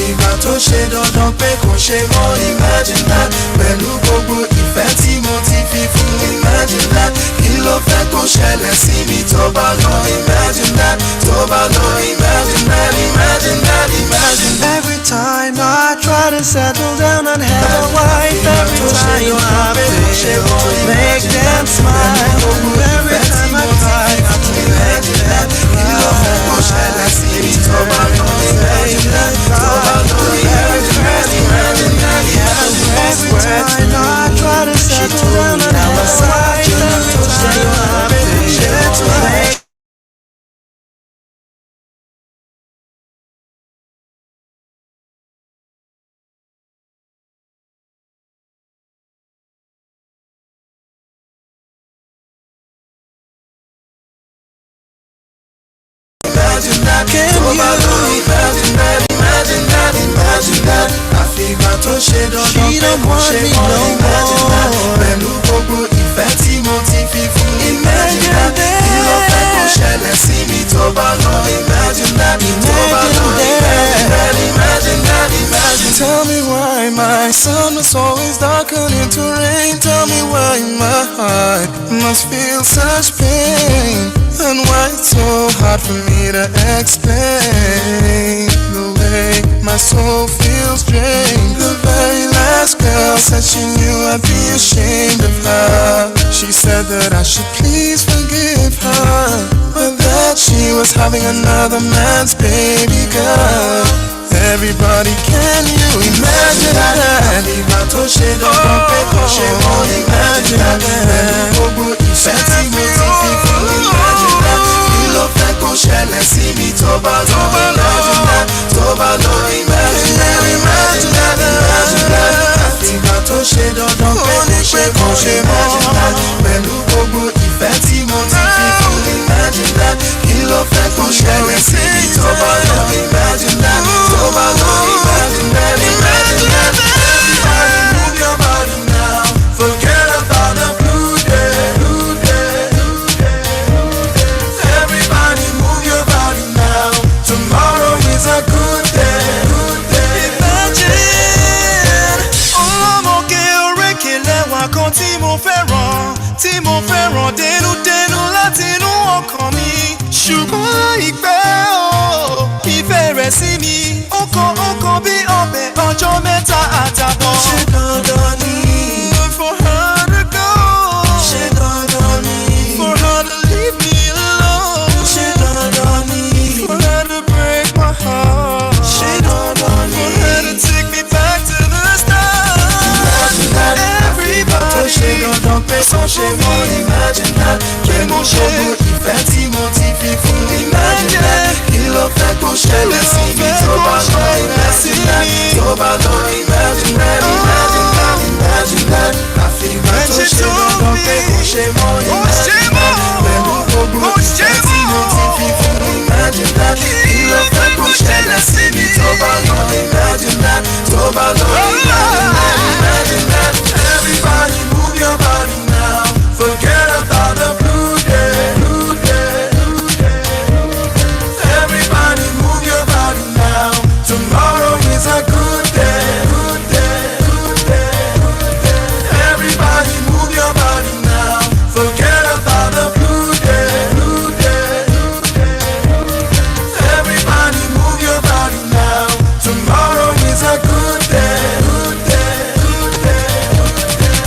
àfìgbà tó ṣe dandan pé kò ṣe mọ́ imagine that. Pẹ̀lú gbogbo ìfẹ́ tí mo ti fi fún imagine that. Kí ló fẹ́ kó ṣẹlẹ̀ sí mi tó bá lọ imagine that. Tó bá lọ imagine that, imagine that, imagine that. Every time I try to settle down and have a wife, every time I fail to make them smile, every time I try not to imagine that. Kí ló fẹ́ kó ṣẹlẹ̀ sí mi tó bá lọ imagine that. Tó bá lọ imagine that, imagine that, every time I try to settle down and have a wife, every time I fail to make imagine that, imagine that, imagine that. Àfìgbà tó ṣe dandan pé kò ṣe mọ́ imagine that. Pẹ̀lú gbogbo ìfẹ́ tí mo ti fi fún imagine that. Kí ló fẹ́ kó ṣẹlẹ̀ sí mi tó bá lọ imagine that. Tó bá lọ imagine that, imagine that, imagine. Tell me why my sun was always darkened into rain. Tell me why my heart must feel such pain. And why it's so hard for me to explain the way my soul feels drained. The very last girl said she knew I'd be ashamed of her. She said that I should please forgive her, but that she was having another man's baby girl. Everybody, can you imagine that? Àfìgbà tó ṣe dandan pé kò ṣe mọ́ imagine that. Pẹ̀lú gbogbo ìfẹ́ tí mo ti fi fún imagine that. Kí ló fẹ́ kó ṣẹlẹ̀ sí mi tó bá lọ imagine that. Tó bá lọ imagine that, imagine that, imagine that. Àfìgbà tó ṣe dandan pé kò ṣe mọ́ imagine that. Pẹ̀lú gbogbo ìfẹ́ tí mo ti fi fún imagine that. Kí ló fẹ́ kó ṣẹlẹ̀ sí mi tó bá lọ imagine that. Tó bá lọ imagine that, imagine that. Everybody move your body now. Forget about the blue day, blue day, blue day, blue day. Everybody move your body now. Tomorrow is a good day, good day. Imagine. Ọlọ́mọge orékè lẹ́wà kan tí mo fẹ́ràn dénúdénú láti inú ọkàn mi. Ṣùgbọ́n ìfẹ́ rẹ̀ sí mi ó kàn bí ọbẹ̀ ọjọ́ mẹ́ta àtàbọ̀. Ṣé dandan ni for her to go? Ṣé dandan ni for her to leave me alone? Ṣé dandan ni for her to break my heart? Ṣé dandan ni for her to take me back to the start? Everybody tó ṣe dandan pé kò ṣe mọ́ imagine that. Pẹ̀lú gbogbo ìfẹ́ tí mo ti fi fún imagine that. Kí ló fẹ́ kó ṣẹlẹ̀ sí mi tó bá lọ imagine that. Tó bá lọ imagine that, imagine that, imagine that. Àfìgbà tó ṣe dandan pé kò ṣe mọ́ imagine that. Pẹ̀lú gbogbo ìfẹ́ tí mo ti fi fún imagine that. Kí ló fẹ́ kó ṣẹlẹ̀ sí mi tó bá lọ imagine that. Tó bá lọ imagine that, imagine that. Everybody move your body now. Forget about the blue day, blue day, blue day, blue day. Everybody move your body now. Tomorrow is a good day, good day, good day, good day. Everybody move your body now. Forget about the blue day, blue day, blue day, blue day. Everybody move your body now. Tomorrow is a good day, good day, good day, good day.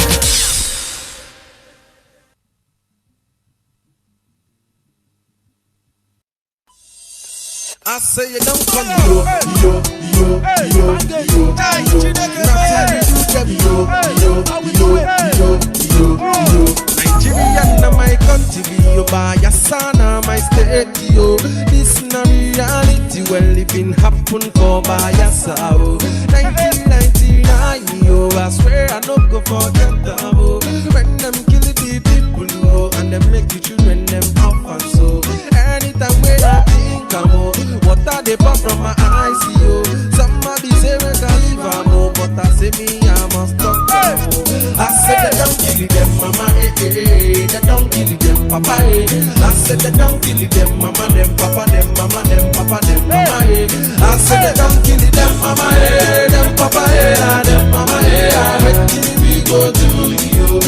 I say you don't come yo. Now tell you Nigerian na my country, yo by your son my state, yo. This na reality, well it been happen for by your side. 1999, yo, I swear I no go forget them, oh. When them kill the people, oh, and them make the children them orphans, so anytime when I think I'm water they pop from my eyes, yo. Somebody say we can leave am, oh, but I say me I must talk them, oh. I said they don't kill them, mama, they don't kill them, papa, I said they don't kill them, mama, them, papa, them, mama, them, papa, them, mama, I said they don't kill them, mama, mama, eh, them papa, eh, them mama, eh, wetin we go do you,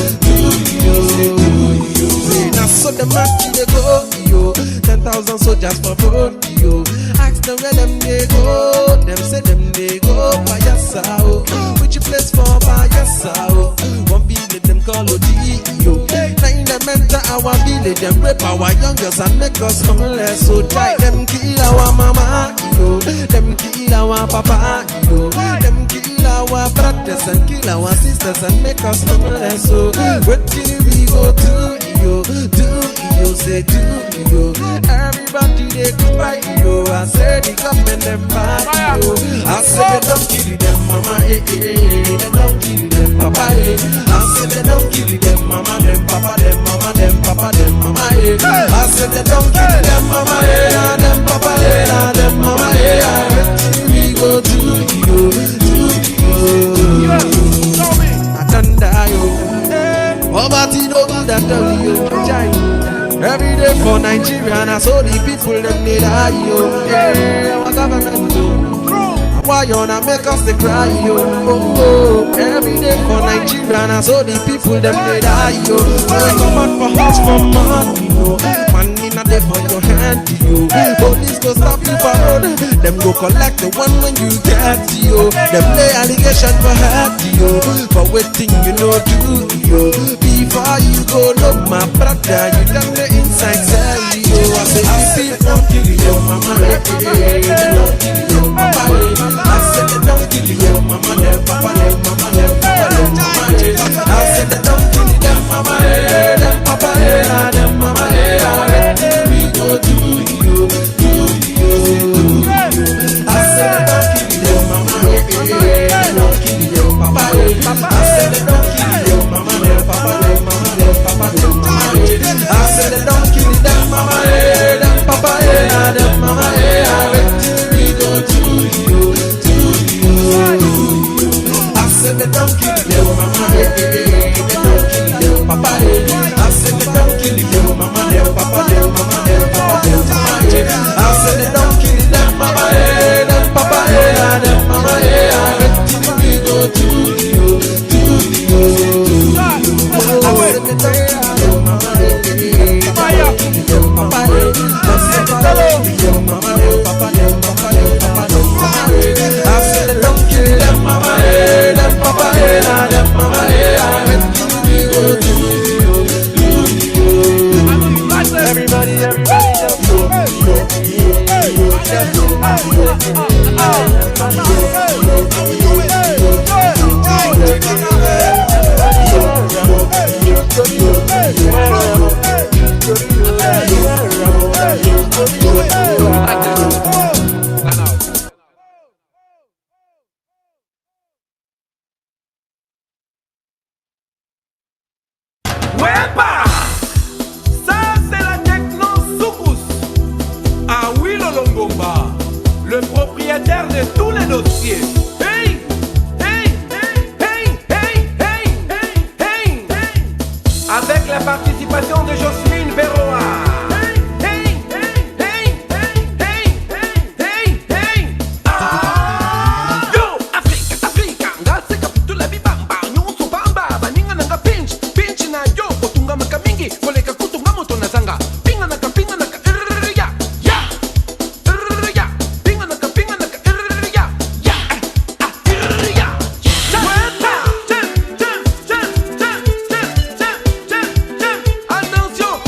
say na so them march they go yo, 10,000 soldiers for road yo. Ask them where them they go, them say them they go Bayelsa oh. Which place for Bayelsa oh? One village them call Oyelowo. Now in them enter our village, them rape our young girls and make us homeless. So try them kill our mama yo, them kill our papa yo, them kill our brothers and kill our sisters and make us homeless. So what till we go to you, say do you? Everybody they cry yo. I say the government them bad yo. I say they don't kill them mama eh eh, they don't kill them papa eh. I say they don't kill them mama them papa them mama them papa them mama eh. I say they don't kill them mama eh, them papa eh, them mama eh. We go do you. I done die yo. Poverty don't do that to you. Every day for Nigeria, and I saw the people them need die yo. Yeah, our government too. Why you wanna make us they cry yo? Oh, every day for Nigeria, and I saw the people them need die yo. They come out for house for money yo. Money not there for your hand yo. Police go stop you for road. Them go collect the one when you get yo. Them lay allegation for hurt yo. For waiting you know do yo. Before you go look my brother, you done the inside cell yo. I say you don't kill your mama, don't kill your papa. I said they don't kill your mama, them papa, them mama, them papa, them mama. I said they don't kill them mama, them papa, them mama. We go do you. I said they don't kill your mama, don't kill your papa. I said they don't kill your mama, them papa, them mama, them papa, them mama. I said they don't kill them mama, them papa, them mama. We go do you. I said they don't kill your mama, they don't kill your papa. I said they don't kill your mama, their papa, their mama, their papa, their mama. I said they don't kill them mama, them papa, them mama. We go to you. I said they don't kill your mama, they don't kill your papa. I said they don't kill your mama, their papa, their mama, their papa, their mama. I said they don't kill them mama, them papa, them mama. We go to you. Everybody just go. Le propriétaire de tous les dossiers. Hey! Hey! Hey! Hey! Hey! Hey! Hey! Avec la participation de Jocelyne Berroa. Hey! Hey! Hey! Hey! Hey! Hey! Yo! Africa! Ngase kapitula bibamba. Nyuso bamba. Baninga nanga pinch na yo. Kotunga makamingi. Koleka kutunga moto na zanga. Pinga naka. Attention!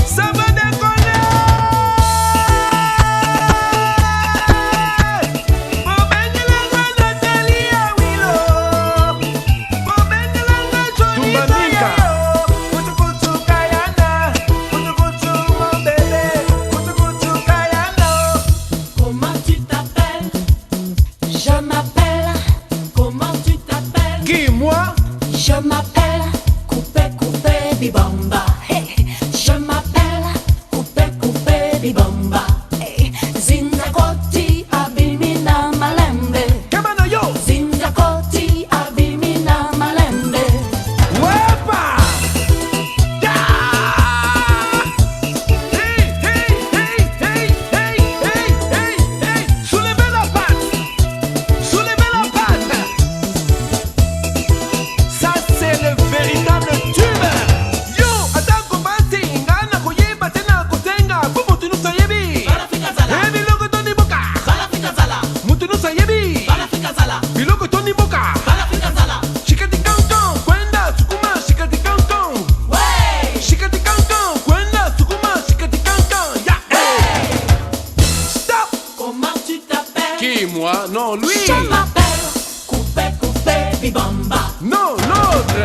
Qui, moi? Non, lui. Je m'appelle Coupé Coupé Bibamba. Non, l'autre.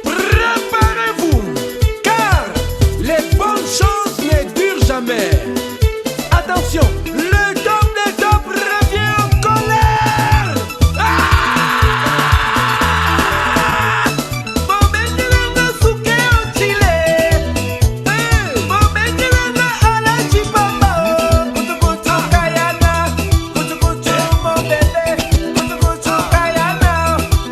Préparez-vous, car les bonnes choses ne durent jamais. Attention, le top des tops revient en colère. Momentiranga suke en Chile. Momentiranga a la chipamba. Kutu kutu kayana, kutu kutu mon bébé. Kutu kutu kayana,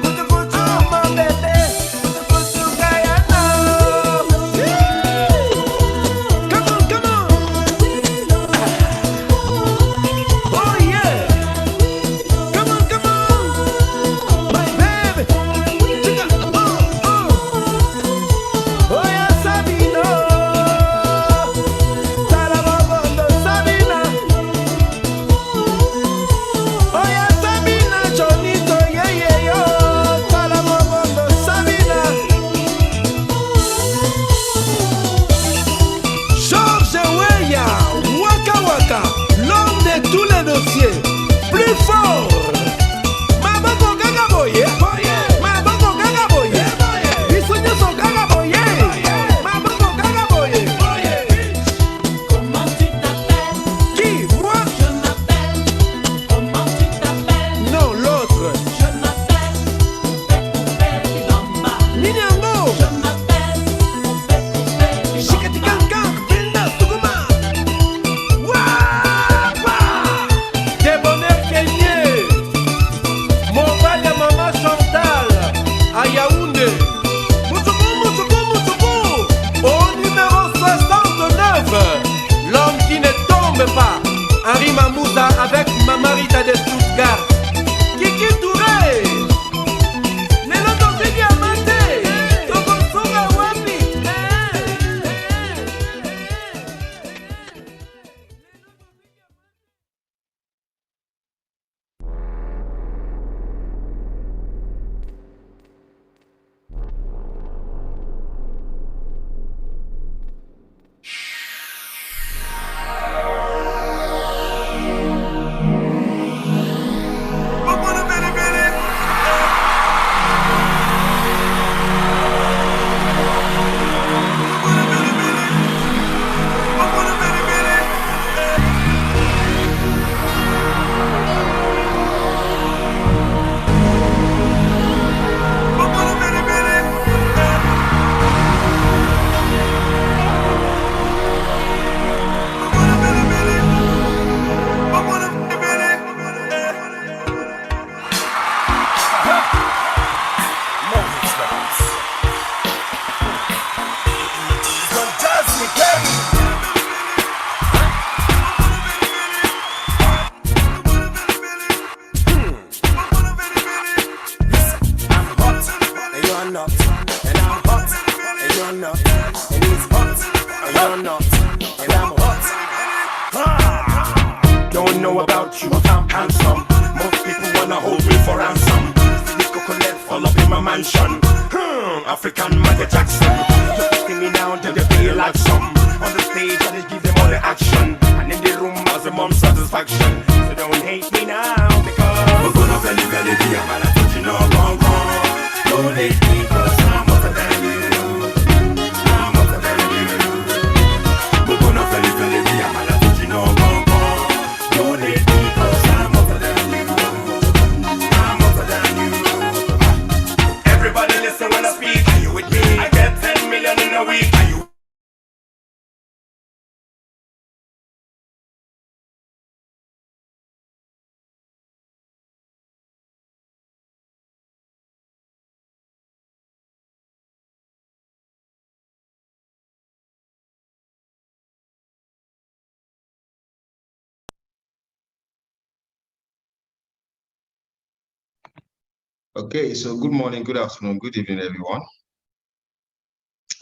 kutu kutu mon bébé. Kutu kutu kayana. Come on, come on. Oh yeah. Come on, come on. My baby. Chica. Oh yeah, Sabino. Tarabondo, Sabina. Oh yeah, Sabina, Chonito, yeah, yeah, yo. Tarabondo, Sabina. Georges Weah, Waka Waka, l'homme de tous les dossiers, plus fort. Maboko Gaga Boye, Maboko Gaga Boye, Bisogno son Gaga Boye, Maboko Gaga Boye. Comment tu t'appelles? Qui, moi? Je m'appelle. Comment tu t'appelles? Non, l'autre. Je m'appelle Coupé Coupé Bibamba. Minyango, Je m'appelle Coupé Coupé Bibamba. Shikatikanka, Binda Suguma. Wapa, des bonheurs kenyés. Mon père et maman Chantal, à Yaoundé. Moutoukou, Moutoukou, Moutoukou. Au numéro 69, l'homme qui ne tombe pas. Henri Mamouza avec Mamarita de Stuttgart. Kiki Touré. Nelo Tosi Diamante. Toko Sunga Wapi. Don't know about you, I'm handsome. Most people wanna hold me for ransom. This coconut all up in my mansion. African Michael Jackson. Just see me now, then they feel like some. On the stage, I just give them all the action. And in the room, as a mom's satisfaction. So don't hate me now, because we're gonna very, very be a man. I put you no wrong, wrong. Don't hate me, cause I'm hotter than you. I'm hotter than you. We're gonna very, very be a man. I put you no wrong, wrong. Don't hate me, cause I'm hotter than you. I'm hotter than you. Everybody listen when I speak. Are you with me? I get 10 million in a week. Are you? Okay, so good morning, good afternoon, good evening, everyone.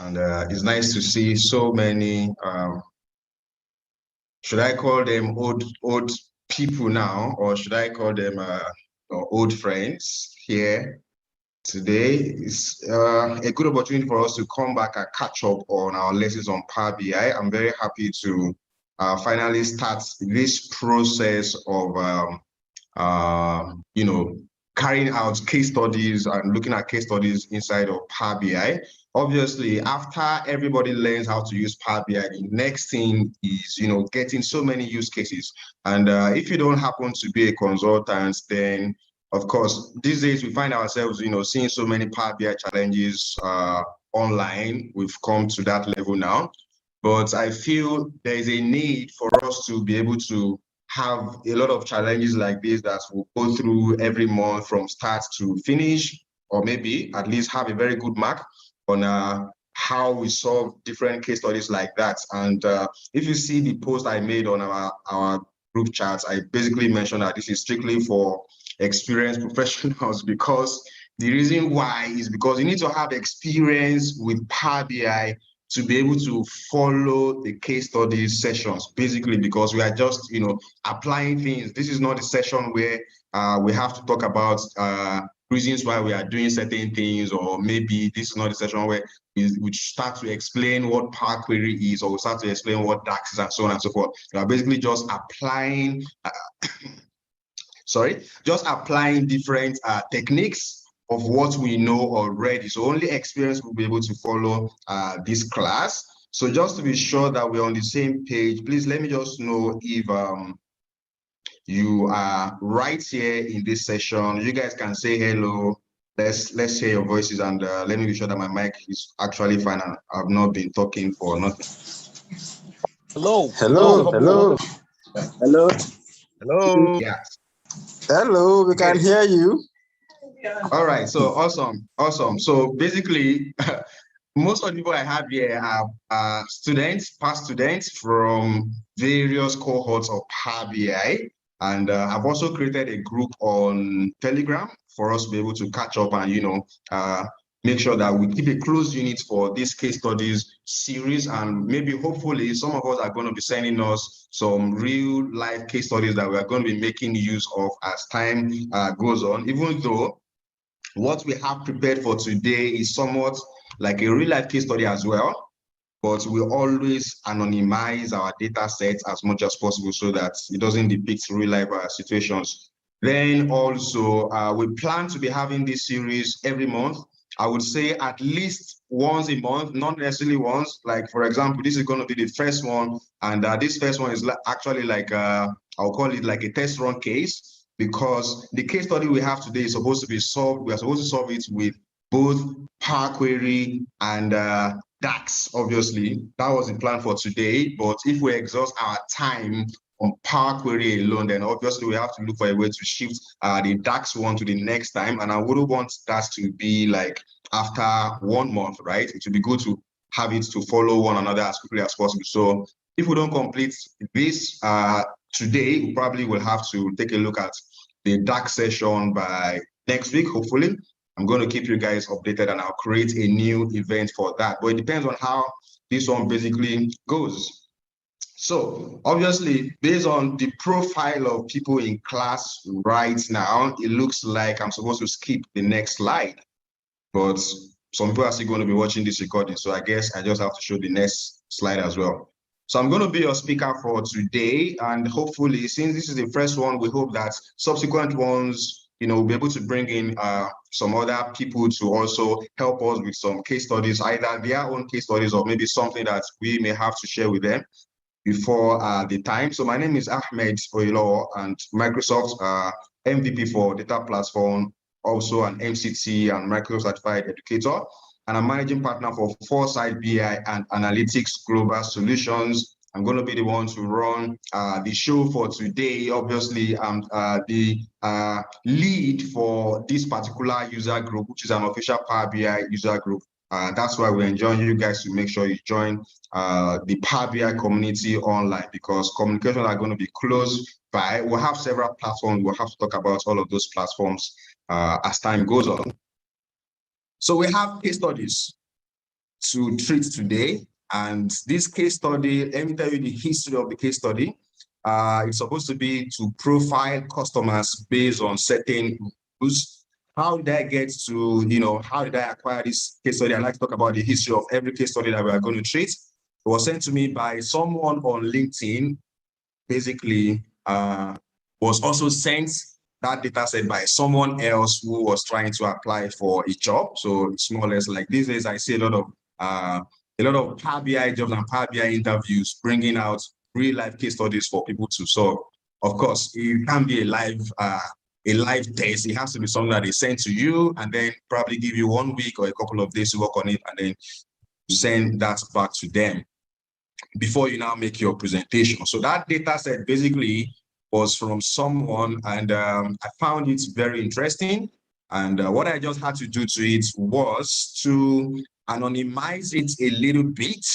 And it's nice to see so many, should I call them old people now, or should I call them old friends here today? It's a good opportunity for us to come back and catch up on our lessons on Power BI. I'm very happy to finally start this process of carrying out case studies and looking at case studies inside of Power BI. Obviously, after everybody learns how to use Power BI, the next thing is, getting so many use cases. And if you don't happen to be a consultant, then of course, these days we find ourselves, seeing so many Power BI challenges online. We've come to that level now. But I feel there is a need for us to be able to have a lot of challenges like this that we'll go through every month from start to finish, or maybe at least have a very good mark on how we solve different case studies like that. And if you see the post I made on our group chats, I basically mentioned that this is strictly for experienced professionals, because the reason why is because you need to have experience with Power BI to be able to follow the case study sessions, basically, because we are just, applying things. This is not a session where we have to talk about reasons why we are doing certain things, or maybe this is not a session where we start to explain what Power Query is, or we start to explain what DAX is, and so on and so forth. We are basically just applying, just applying different techniques of what we know already. So only experience will be able to follow this class. So just to be sure that we're on the same page, please let me just know if you are right here in this session. You guys can say hello. Let's hear your voices, and let me be sure that my mic is actually fine and I've not been talking for nothing. Hello. Hello. Hello. Hello. Hello. Yes. Hello. We can hear you. All right, so awesome. So basically, most of the people I have here are students, past students from various cohorts of Power BI, and I've also created a group on Telegram for us to be able to catch up and make sure that we keep a close unit for this case studies series, and maybe hopefully some of us are going to be sending us some real life case studies that we are going to be making use of as time goes on, even though what we have prepared for today is somewhat like a real life case study as well, but we always anonymize our data sets as much as possible so that it doesn't depict real life situations. Then also, we plan to be having this series every month. I would say at least once a month, not necessarily once. Like, for example, this is going to be the first one, and this first one is actually like, I'll call it like a test run case, because the case study we have today is supposed to be solved. We are supposed to solve it with both Power Query and DAX, obviously. That was the plan for today, but if we exhaust our time on Power Query alone, then obviously we have to look for a way to shift the DAX one to the next time, and I wouldn't want that to be like after 1 month, right? It would be good to have it to follow one another as quickly as possible. So if we don't complete this today, we probably will have to take a look at the DAX session by next week, hopefully. I'm going to keep you guys updated, and I'll create a new event for that. But it depends on how this one basically goes. So obviously, based on the profile of people in class right now, it looks like I'm supposed to skip the next slide. But some people are still going to be watching this recording, so I guess I just have to show the next slide as well. So I'm going to be your speaker for today, and hopefully, since this is the first one, we hope that subsequent ones, we'll be able to bring in some other people to also help us with some case studies, either their own case studies or maybe something that we may have to share with them before the time. So my name is Ahmed Oyelowo, and Microsoft MVP for Data Platform, also an MCT and Microsoft Certified Educator. And I'm managing partner for Foresight BI and Analytics Global Solutions. I'm going to be the one to run the show for today. Obviously, I'm the lead for this particular user group, which is an official Power BI user group. That's why we're enjoying you guys to make sure you join the Power BI community online, because communications are going to be close by. We'll have several platforms. We'll have to talk about all of those platforms as time goes on. So we have case studies to treat today. And this case study, let me tell you the history of the case study. It's supposed to be to profile customers based on certain rules. How did I get to, how did I acquire this case study? I'd like to talk about the history of every case study that we are going to treat. was sent to me by someone on LinkedIn. Basically, was also sent that data set by someone else who was trying to apply for a job. So it's more or less like these days I see a lot of Power BI jobs and Power BI interviews bringing out real life case studies for people to solve. Of course, it can't be a live test. It has to be something that is sent to you and then probably give you 1 week or a couple of days to work on it and then send that back to them before you now make your presentation. So that data set basically was from someone, and I found it very interesting. And what I just had to do to it was to anonymize it a little bit,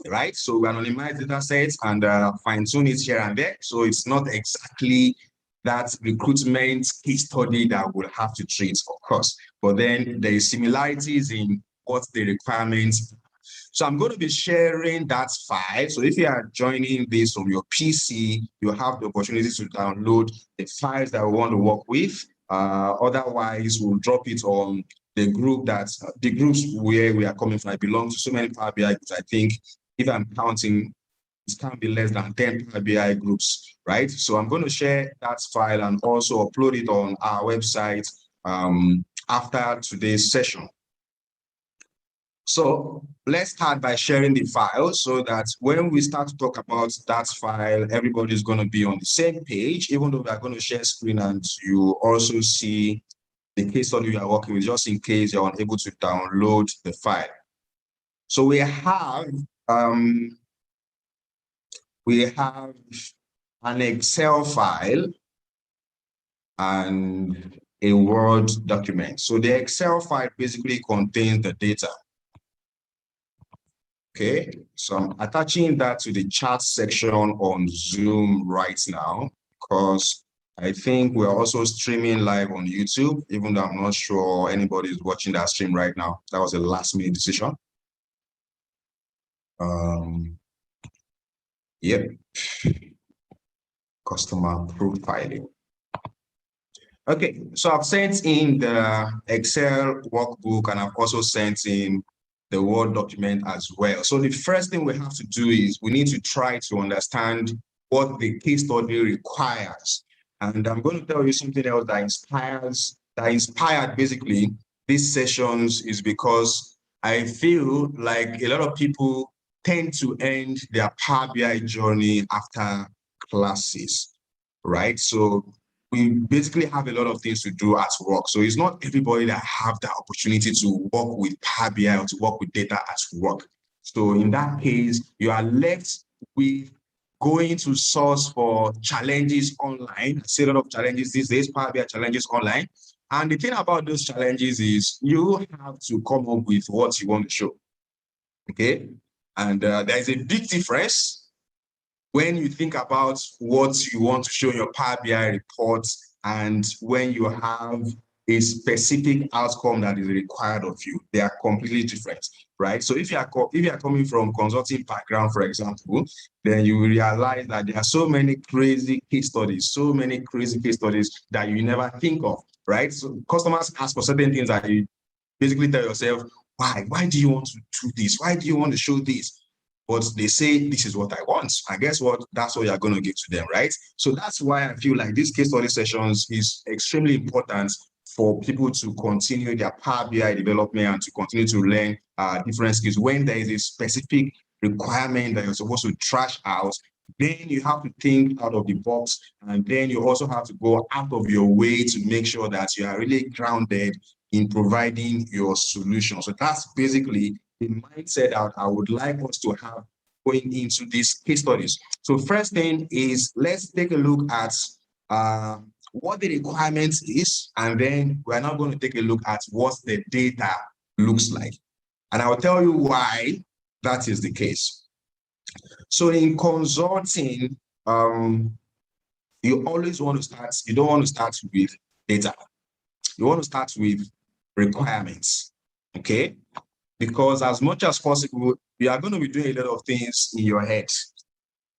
right? So we anonymize data sets and fine tune it here and there. So it's not exactly that recruitment case study that we'll have to treat, of course, but then there is similarities in what the requirements. So I'm going to be sharing that file. So if you are joining this from your PC, you have the opportunity to download the files that we want to work with. Otherwise, we'll drop it on the group the groups where we are coming from. I belong to so many Power BI groups. I think if I'm counting, it can't be less than 10 Power BI groups, right? So I'm going to share that file and also upload it on our website after today's session. So let's start by sharing the file so that when we start to talk about that file, everybody is going to be on the same page, even though we are going to share screen and you also see the case study you are working with, just in case you're unable to download the file. So we have an Excel file and a Word document. So the Excel file basically contains the data. Okay, so I'm attaching that to the chat section on Zoom right now because I think we're also streaming live on YouTube, even though I'm not sure anybody is watching that stream right now. That was a last-minute decision. Yep. Customer profiling. Okay, so I've sent in the Excel workbook and I've also sent in the Word document as well. So the first thing we have to do is we need to try to understand what the case study requires. And I'm going to tell you something else that inspired basically these sessions is because I feel like a lot of people tend to end their Power BI journey after classes, right? So we basically have a lot of things to do at work. So it's not everybody that have the opportunity to work with Power BI or to work with data at work. So in that case, you are left with going to source for challenges online. I see a lot of challenges these days, Power BI challenges online. And the thing about those challenges is you have to come up with what you want to show, okay? And there is a big difference when you think about what you want to show in your Power BI reports and when you have a specific outcome that is required of you. They are completely different, right? So if you are coming from consulting background, for example, then you will realize that there are so many crazy case studies that you never think of, right? So customers ask for certain things that you basically tell yourself, why? Why do you want to do this? Why do you want to show this? But they say, this is what I want. And guess what? That's what you're going to give to them, right? So that's why I feel like these case study sessions is extremely important for people to continue their Power BI development and to continue to learn different skills. When there is a specific requirement that you're supposed to trash out, then you have to think out of the box. And then you also have to go out of your way to make sure that you are really grounded in providing your solution. So that's basically the mindset that I would like us to have going into these case studies. So first thing is, let's take a look at what the requirements is, and then we're now going to take a look at what the data looks like. And I'll tell you why that is the case. So in consulting, you always want to start, you don't want to start with data. You want to start with requirements, okay? Because as much as possible, you are going to be doing a lot of things in your head.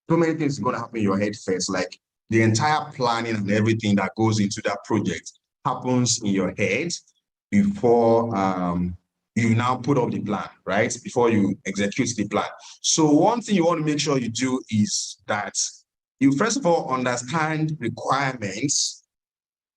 So many things are going to happen in your head first, like the entire planning and everything that goes into that project happens in your head before you now put up the plan, right? Before you execute the plan. So one thing you want to make sure you do is that you first of all understand requirements,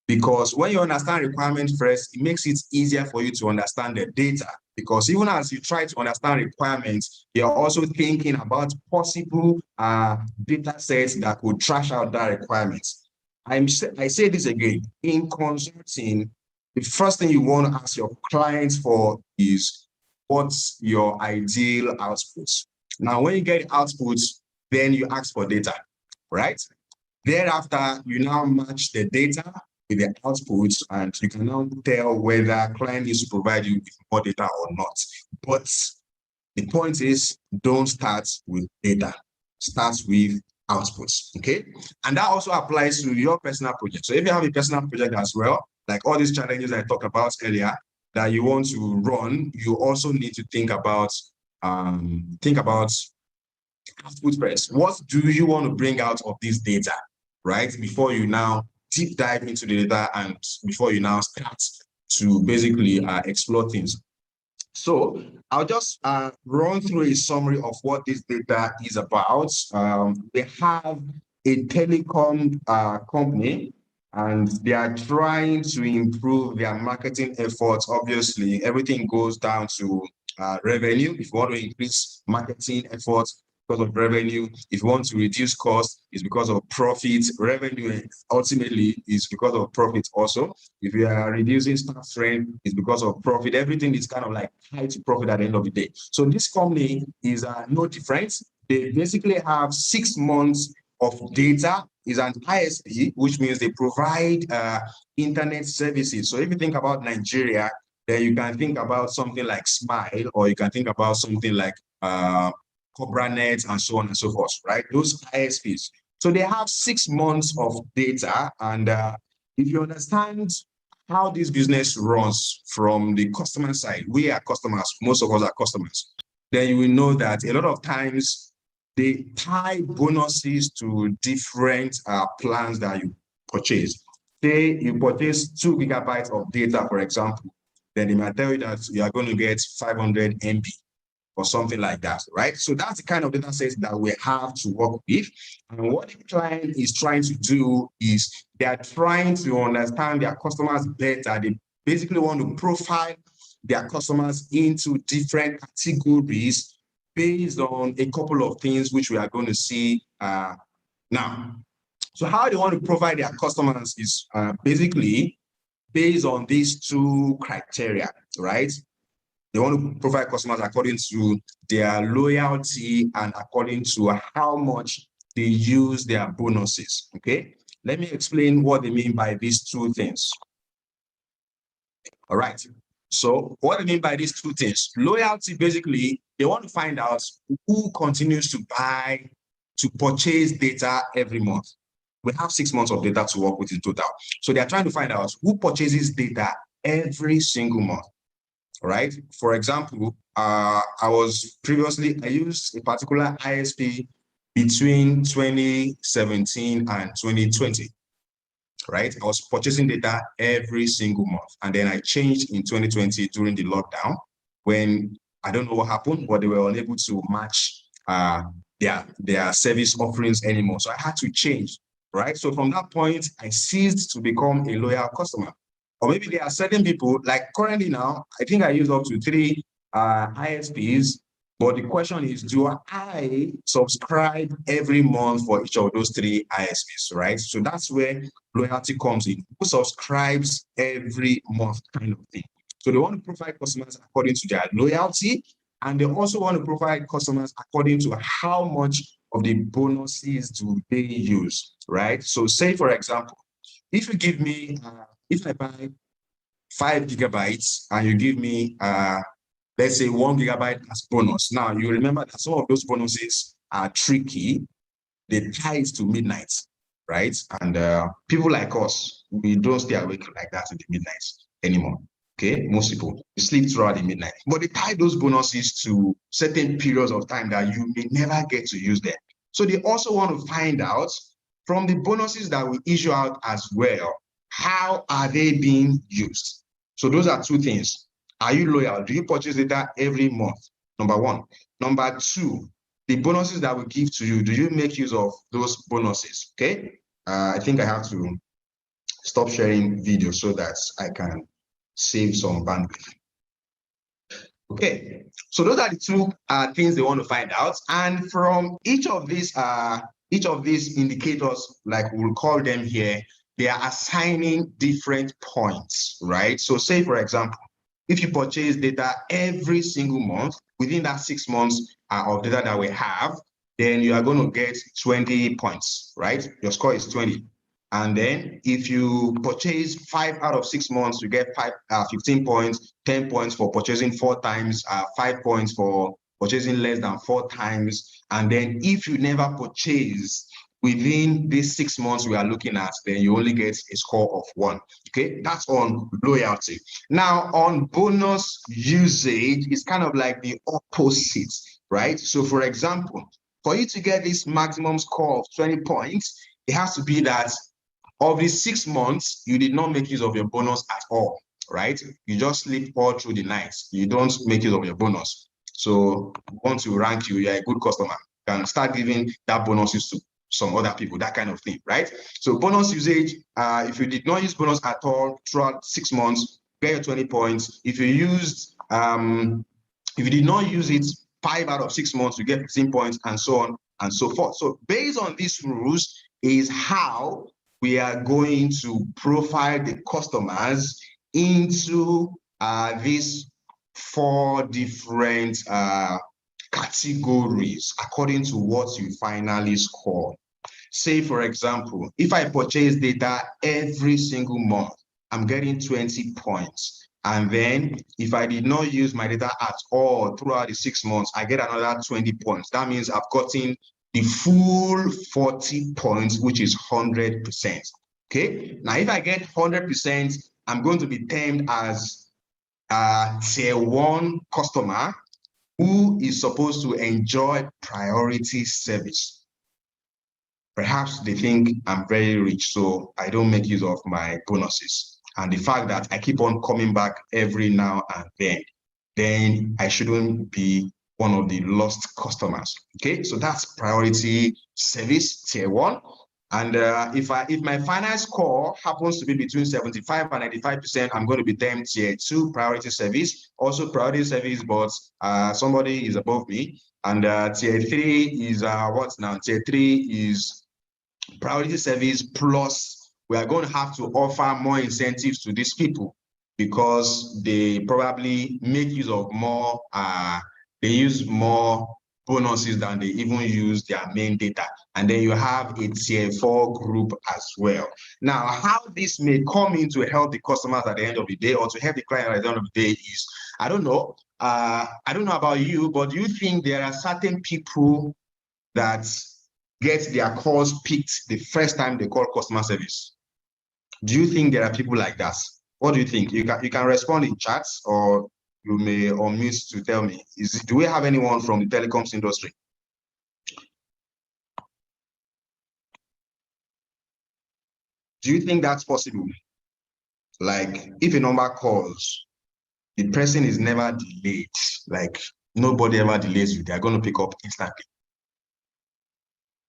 because when you understand requirements first, it makes it easier for you to understand the data. Because even as you try to understand requirements, you're also thinking about possible data sets that could trash out that requirements. I say this again, in consulting, the first thing you want to ask your clients for is what's your ideal output. Now, when you get outputs, then you ask for data, right? Thereafter, you now match the data with the outputs, and you can now tell whether client needs to provide you with more data or not. But the point is, don't start with data, start with outputs, okay? And that also applies to your personal project. So if you have a personal project as well, like all these challenges I talked about earlier that you want to run, you also need to think about output first. What do you want to bring out of this data, right? Before you now deep dive into the data and before you now start to basically explore things. So I'll just run through a summary of what this data is about. They have a telecom company, and they are trying to improve their marketing efforts. Obviously, everything goes down to revenue. If you want to increase marketing efforts, because of revenue. If you want to reduce costs, it's because of profit. Revenue ultimately is because of profit also. If you are reducing staff strength, it's because of profit. Everything is kind of like tied to profit at the end of the day. So this company is no different. They basically have 6 months of data. Is an ISP, which means they provide internet services. So if you think about Nigeria, then you can think about something like Smile, or you can think about something like Cobranet, and so on and so forth, right? Those ISPs. So they have 6 months of data. And if you understand how this business runs from the customer side, we are customers, most of us are customers, then you will know that a lot of times they tie bonuses to different plans that you purchase. Say you purchase 2 gigabytes of data, for example, then they might tell you that you are going to get 500 MB. Or something like that, right? So that's the kind of data sets that we have to work with. And what the client is trying to do is they are trying to understand their customers better. They basically want to profile their customers into different categories based on a couple of things which we are going to see now. So how they want to profile their customers is basically based on these 2 criteria, right? They want to provide customers according to their loyalty and according to how much they use their bonuses, okay? Let me explain what they mean by these 2 things. All right. So what they mean by these 2 things, loyalty, basically, they want to find out who continues to purchase data every month. We have 6 months of data to work with in total. So they are trying to find out who purchases data every single month. Right? For example, I used a particular ISP between 2017 and 2020, right? I was purchasing data every single month. And then I changed in 2020 during the lockdown when I don't know what happened, but they were unable to match their service offerings anymore. So I had to change, right? So from that point, I ceased to become a loyal customer. Or maybe there are certain people, like currently now, I think I use up to 3 ISPs, but the question is, do I subscribe every month for each of those 3 ISPs, right? So that's where loyalty comes in. Who subscribes every month kind of thing. So they want to provide customers according to their loyalty, and they also want to provide customers according to how much of the bonuses do they use, right? So say, for example, if you give me if I buy 5 gigabytes and you give me, let's say 1 gigabyte as bonus. Now, you remember that some of those bonuses are tricky. They tie to midnight, right? And people like us, we don't stay awake like that in the midnight anymore. Okay, most people sleep throughout the midnight, but they tie those bonuses to certain periods of time that you may never get to use them. So they also want to find out from the bonuses that we issue out as well, how are they being used? So those are 2 things. Are you loyal? Do you purchase data every month? Number one. Number two, the bonuses that we give to you, do you make use of those bonuses? Okay. I think I have to stop sharing video so that I can save some bandwidth. Okay, so those are the two things they want to find out, and from each of these indicators, like we'll call them here, they are assigning different points, right? So say, for example, if you purchase data every single month within that 6 months of data that we have, then you are going to get 20 points, right? Your score is 20. And then if you purchase 5 out of 6 months, you get 15 points, 10 points for purchasing 4 times, 5 points for purchasing less than 4 times. And then if you never purchase within these 6 months we are looking at, then you only get a score of 1. Okay, that's on loyalty. Now on bonus usage, it's kind of like the opposite, right? So for example, for you to get this maximum score of 20 points, it has to be that of the 6 months, you did not make use of your bonus at all, right? You just sleep all through the night. You don't make use of your bonus. So once you rank you're a good customer, you can start giving that bonuses to some other people, that kind of thing, right? So bonus usage, if you did not use bonus at all throughout 6 months, get your 20 points. If you did not use it 5 out of 6 months, you get 15 points, and so on and so forth. So based on these rules is how we are going to profile the customers into these 4 different categories according to what you finally score. Say, for example, if I purchase data every single month, I'm getting 20 points. And then if I did not use my data at all throughout the 6 months, I get another 20 points. That means I've gotten the full 40 points, which is 100%. Okay, now if I get 100%, I'm going to be termed as a tier 1 customer who is supposed to enjoy priority service. Perhaps they think I'm very rich, so I don't make use of my bonuses. And the fact that I keep on coming back every now and then I shouldn't be one of the lost customers. Okay, so that's priority service, tier 1. And if my final score happens to be between 75 and 95%, I'm going to be termed tier 2 priority service, also priority service, but somebody is above me. And tier 3 is what's now? Tier 3 is priority service plus we are going to have to offer more incentives to these people because they probably make use of more, they use more bonuses than they even use their main data. And then you have a tier 4 group as well. Now, how this may come in to help the customers at the end of the day or to help the client at the end of the day is, I don't know. I don't know about you, but do you think there are certain people that get their calls picked the first time they call customer service? Do you think there are people like that? What do you think? You can respond in chats or you may unmute to tell me. Do we have anyone from the telecoms industry? Do you think that's possible? Like if a number calls, the person is never delayed, like nobody ever delays you, they're going to pick up instantly.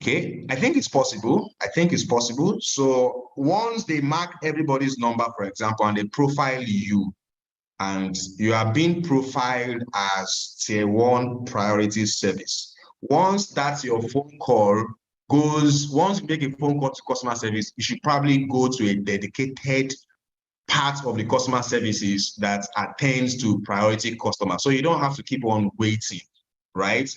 Okay, I think it's possible. I think it's possible. So once they mark everybody's number, for example, and they profile you, and you are being profiled as tier 1 priority service. Once that's your phone call goes, once you make a phone call to customer service, you should probably go to a dedicated part of the customer services that attends to priority customers. So you don't have to keep on waiting, right?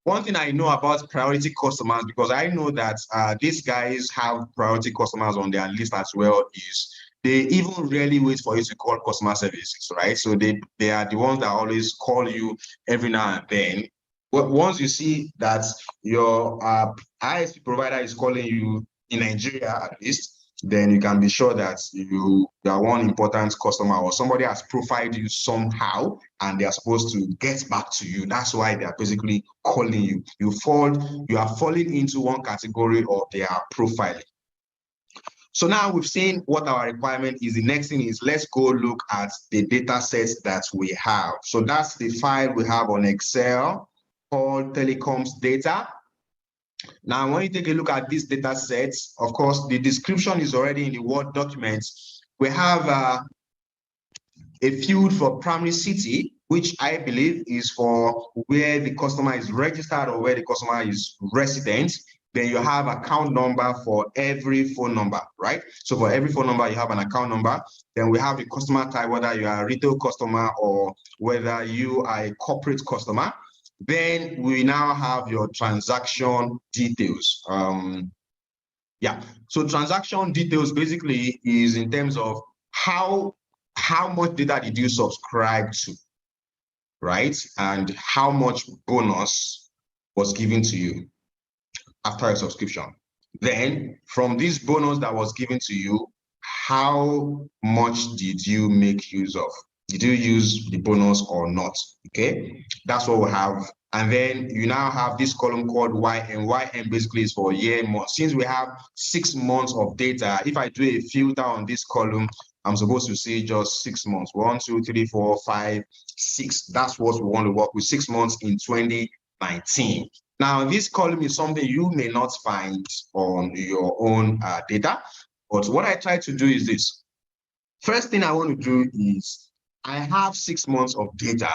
One thing I know about priority customers, because I know that these guys have priority customers on their list as well, is they even rarely wait for you to call customer services, right? So they are the ones that always call you every now and then. But once you see that your ISP provider is calling you in Nigeria at least, then you can be sure that you are one important customer or somebody has profiled you somehow and they are supposed to get back to you. That's why they are basically calling you. You are falling into one category of their profiling. So now we've seen what our requirement is. The next thing is let's go look at the data sets that we have. So that's the file we have on Excel called telecoms data. Now, when you take a look at these data sets, of course, the description is already in the Word document. We have a field for primary city, which I believe is for where the customer is registered or where the customer is resident. Then you have account number for every phone number, right? So for every phone number, you have an account number. Then we have the customer type, whether you are a retail customer or whether you are a corporate customer. Then we now have your transaction details. So transaction details basically is in terms of how much data did you subscribe to, right? And how much bonus was given to you after a subscription. Then from this bonus that was given to you, how much did you make use of? Did you use the bonus or not? Okay, that's what we have. And then you now have this column called YM. YM basically is for year month. Since we have 6 months of data, if I do a filter on this column, I'm supposed to see just 6 months. 1, 2, 3, 4, 5, 6. That's what we want to work with, 6 months in 2019. Now, this column is something you may not find on your own data, but what I try to do is this. First thing I want to do is I have 6 months of data.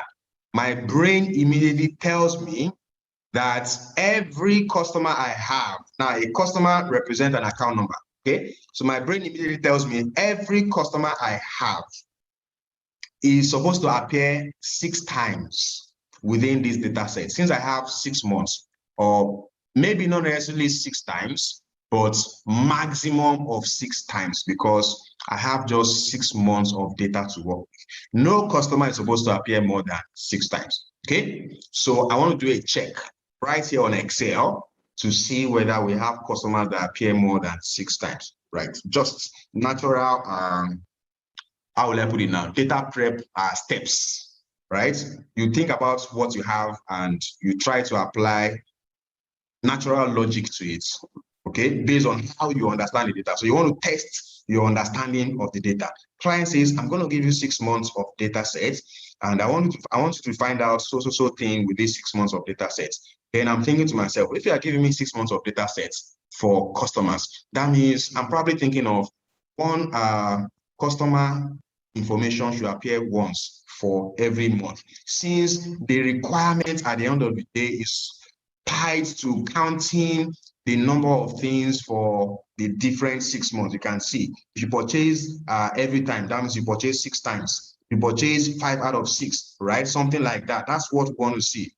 My brain immediately tells me that every customer I have, now a customer represents an account number, okay? So my brain immediately tells me every customer I have is supposed to appear 6 times within this data set. Since I have 6 months, or maybe not necessarily 6 times, but maximum of 6 times, because I have just 6 months of data to work with. No customer is supposed to appear more than 6 times, okay? So I want to do a check right here on Excel to see whether we have customers that appear more than 6 times, right? Just natural, how will I put it now? Data prep steps, right? You think about what you have and you try to apply natural logic to it, okay, based on how you understand the data. So you want to test your understanding of the data. Client says, I'm going to give you 6 months of data sets, and I want you to find out so thing with these 6 months of data sets. Then I'm thinking to myself, if you are giving me 6 months of data sets for customers, that means I'm probably thinking of one customer information should appear once for every month. Since the requirement at the end of the day is tied to counting the number of things for the different 6 months. You can see if you purchase every time, that means you purchase 6 times. You purchase 5 out of 6, right? Something like that. That's what we want to see.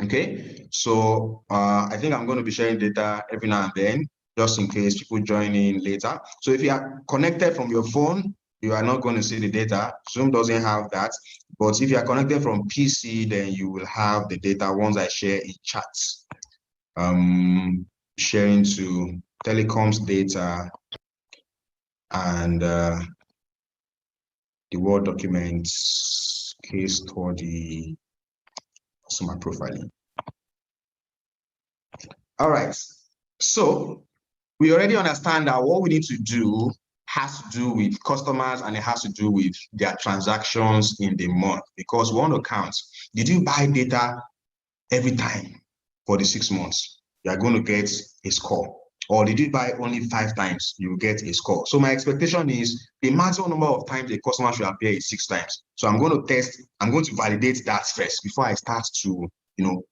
Okay, so I think I'm going to be sharing data every now and then, just in case people join in later. So if you are connected from your phone, you are not going to see the data. Zoom doesn't have that. But if you are connected from PC, then you will have the data once I share in chats. Sharing to telecoms data and the Word documents, case study, customer profiling. All right. So we already understand that what we need to do has to do with customers and it has to do with their transactions in the month, because we want to count. Did you buy data every time for the 6 months? You are going to get a score. Or did you buy only 5 times? You will get a score. So my expectation is the maximum number of times a customer should appear is 6 times. So I'm going to validate that first before I start to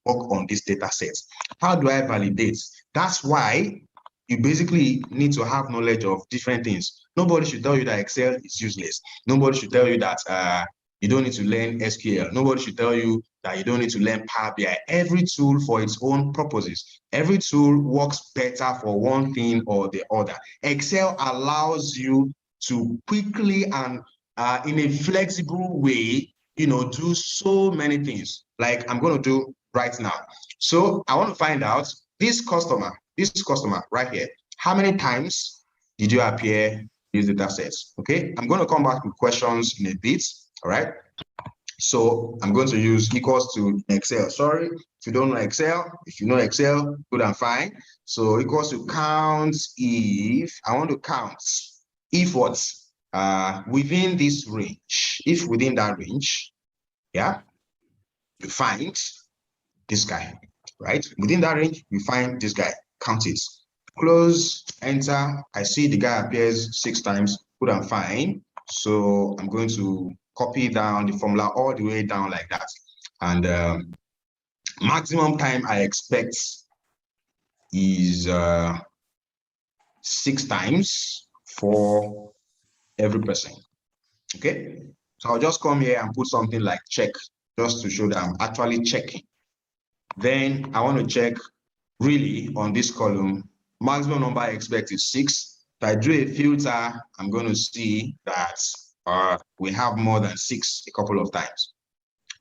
work on this data set. How do I validate? That's why you basically need to have knowledge of different things. Nobody should tell you that Excel is useless. Nobody should tell you that you don't need to learn SQL. Nobody should tell you that you don't need to learn Power BI. Every tool for its own purposes. Every tool works better for one thing or the other. Excel allows you to quickly and in a flexible way, do so many things like I'm going to do right now. So I want to find out this customer right here, how many times did you appear in these data sets? Okay, I'm going to come back with questions in a bit. All right, so I'm going to use equals to Excel. Sorry, If you don't know Excel, if you know Excel, good and fine. So equals to count if, I want to count if what? Within this range, if within that range, yeah, you find this guy, right? Within that range, you find this guy, count it. Close, enter, I see the guy appears 6 times, good and fine. So I'm going to copy down the formula all the way down like that. And maximum time I expect is 6 times for every person. Okay, so I'll just come here and put something like check, just to show that I'm actually checking. Then I want to check really on this column, maximum number I expect is 6. If I do a filter, I'm going to see that we have more than 6 a couple of times.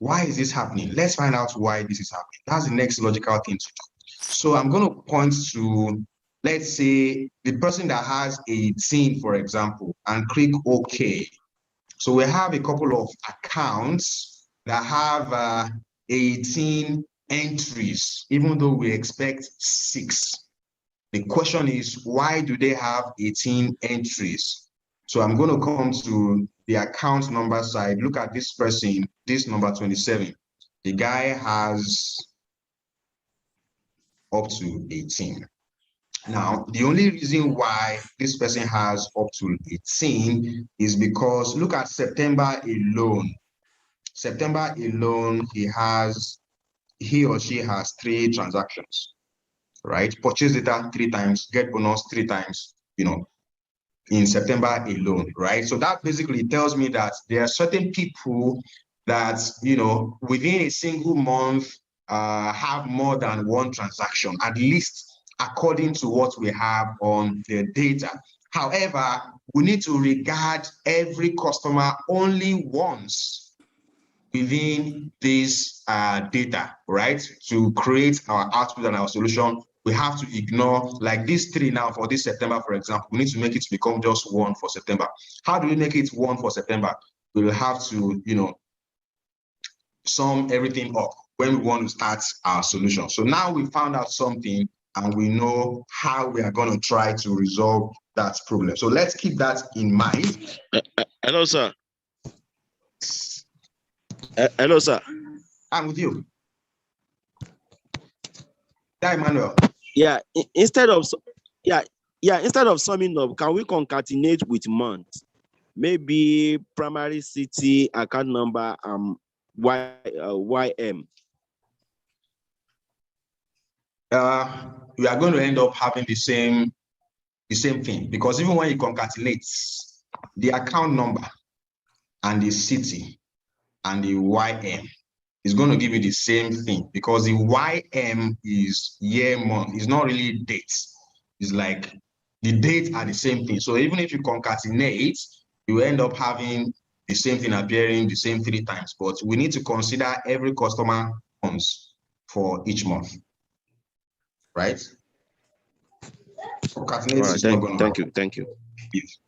Why is this happening? Let's find out why this is happening. That's the next logical thing to do. So I'm going to point to, let's say, the person that has 18, for example, and click OK. So we have a couple of accounts that have 18 entries, even though we expect 6. The question is, why do they have 18 entries? So I'm going to come to the account number side. Look at this person, this number 27. The guy has up to 18. Now, the only reason why this person has up to 18 is because look at September alone. September alone, he or she has 3 transactions, right? Purchase data 3 times, get bonus 3 times, in September alone, right? So that basically tells me that there are certain people that, within a single month have more than 1 transaction, at least according to what we have on the data. However, we need to regard every customer only once within this data, right? To create our output and our solution, we have to ignore like these 3 now for this September, for example. We need to make it become just 1 for September. How do we make it 1 for September? We will have to, sum everything up when we want to start our solution. So now we found out something and we know how we are going to try to resolve that problem. So let's keep that in mind. Hello, sir. Hello, sir. I'm with you. Yeah, Emmanuel. Yeah, instead of summing up, can we concatenate with month? Maybe primary city, account number, YM. We are going to end up having the same thing, because even when you concatenate the account number and the city and the YM, is going to give you the same thing, because the YM is year, month. It's not really dates. It's like the dates are the same thing. So even if you concatenate, you end up having the same thing appearing the same 3 times. But we need to consider every customer once for each month, right? Concatenate is not going to happen. Thank you.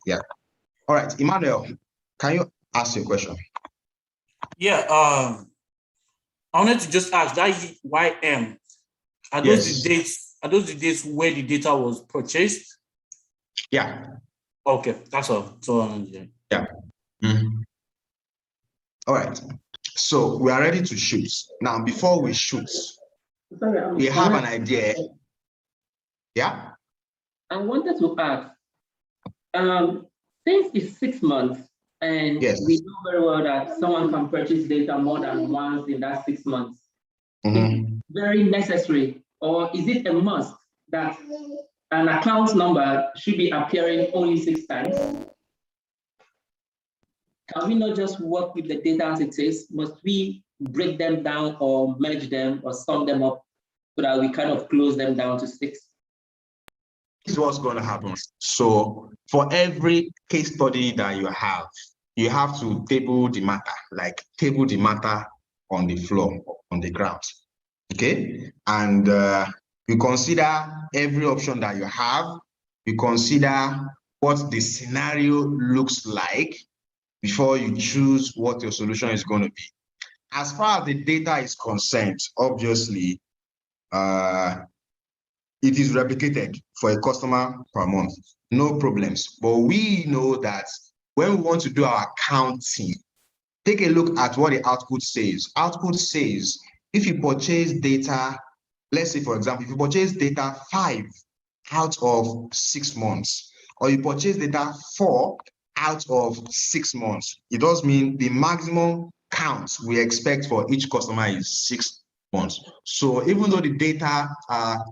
Yeah. All right, Emmanuel, can you ask your question? Yeah. I wanted to just ask that YM. Are those the dates? Are those the dates where the data was purchased? Yeah. Okay, that's all. Yeah. All right. So we are ready to shoot. Now, before we shoot, we have an idea. Yeah. I wanted to ask, since it's 6 months, and we know very well that someone can purchase data more than once in that 6 months. Is it very necessary, or is it a must that an account number should be appearing only 6 times? Can we not just work with the data as it is? Must we break them down or merge them or sum them up so that we kind of close them down to 6? This is what's going to happen. So for every case study that you have to table the matter on the floor, on the ground. Okay. And you consider every option that you have. You consider what the scenario looks like before you choose what your solution is going to be. as far as the data is concerned, obviously, it is replicated for a customer per month, no problems. But we know that when we want to do our counting, take a look at what the output says. Output says if you purchase data, let's say, for example, if you purchase data 5 out of 6 months, or you purchase data 4 out of 6 months, it does mean the maximum count we expect for each customer is 6 months. So even though the data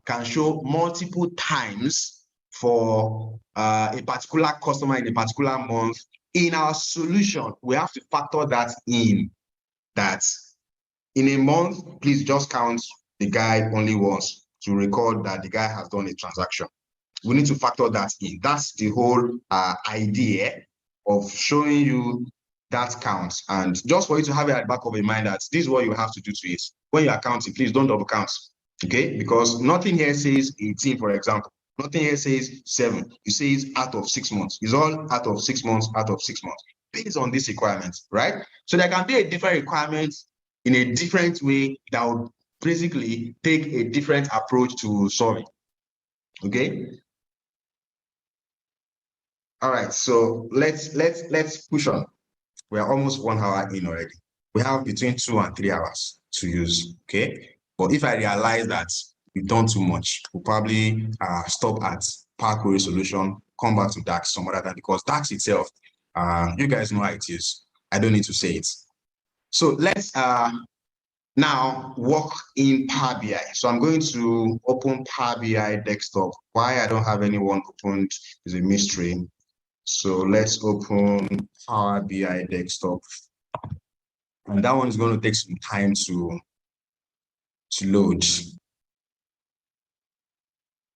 can show multiple times for a particular customer in a particular month, in our solution, we have to factor that in, that in a month, please just count the guy only once to record that the guy has done a transaction. We need to factor that in. That's the whole idea of showing you that count. And just for you to have it at the back of your mind that this is what you have to do to it. When you are counting, please don't double count, okay? Because nothing here says 18, for example. Nothing here says 7. It says out of 6 months. It's all out of 6 months, out of 6 months, based on this requirement, right? So there can be a different requirement in a different way that would basically take a different approach to solving, okay? All right, so let's push on. We are almost 1 hour in already. We have between 2 and 3 hours to use, okay? But if I realize that we've done too much, we'll probably stop at Power Query solution, come back to DAX some other time, because DAX itself, you guys know how it is. I don't need to say it. So let's now work in Power BI. So I'm going to open Power BI desktop. Why I don't have anyone opened is a mystery. So let's open Power BI desktop. And that one is going to take some time to load.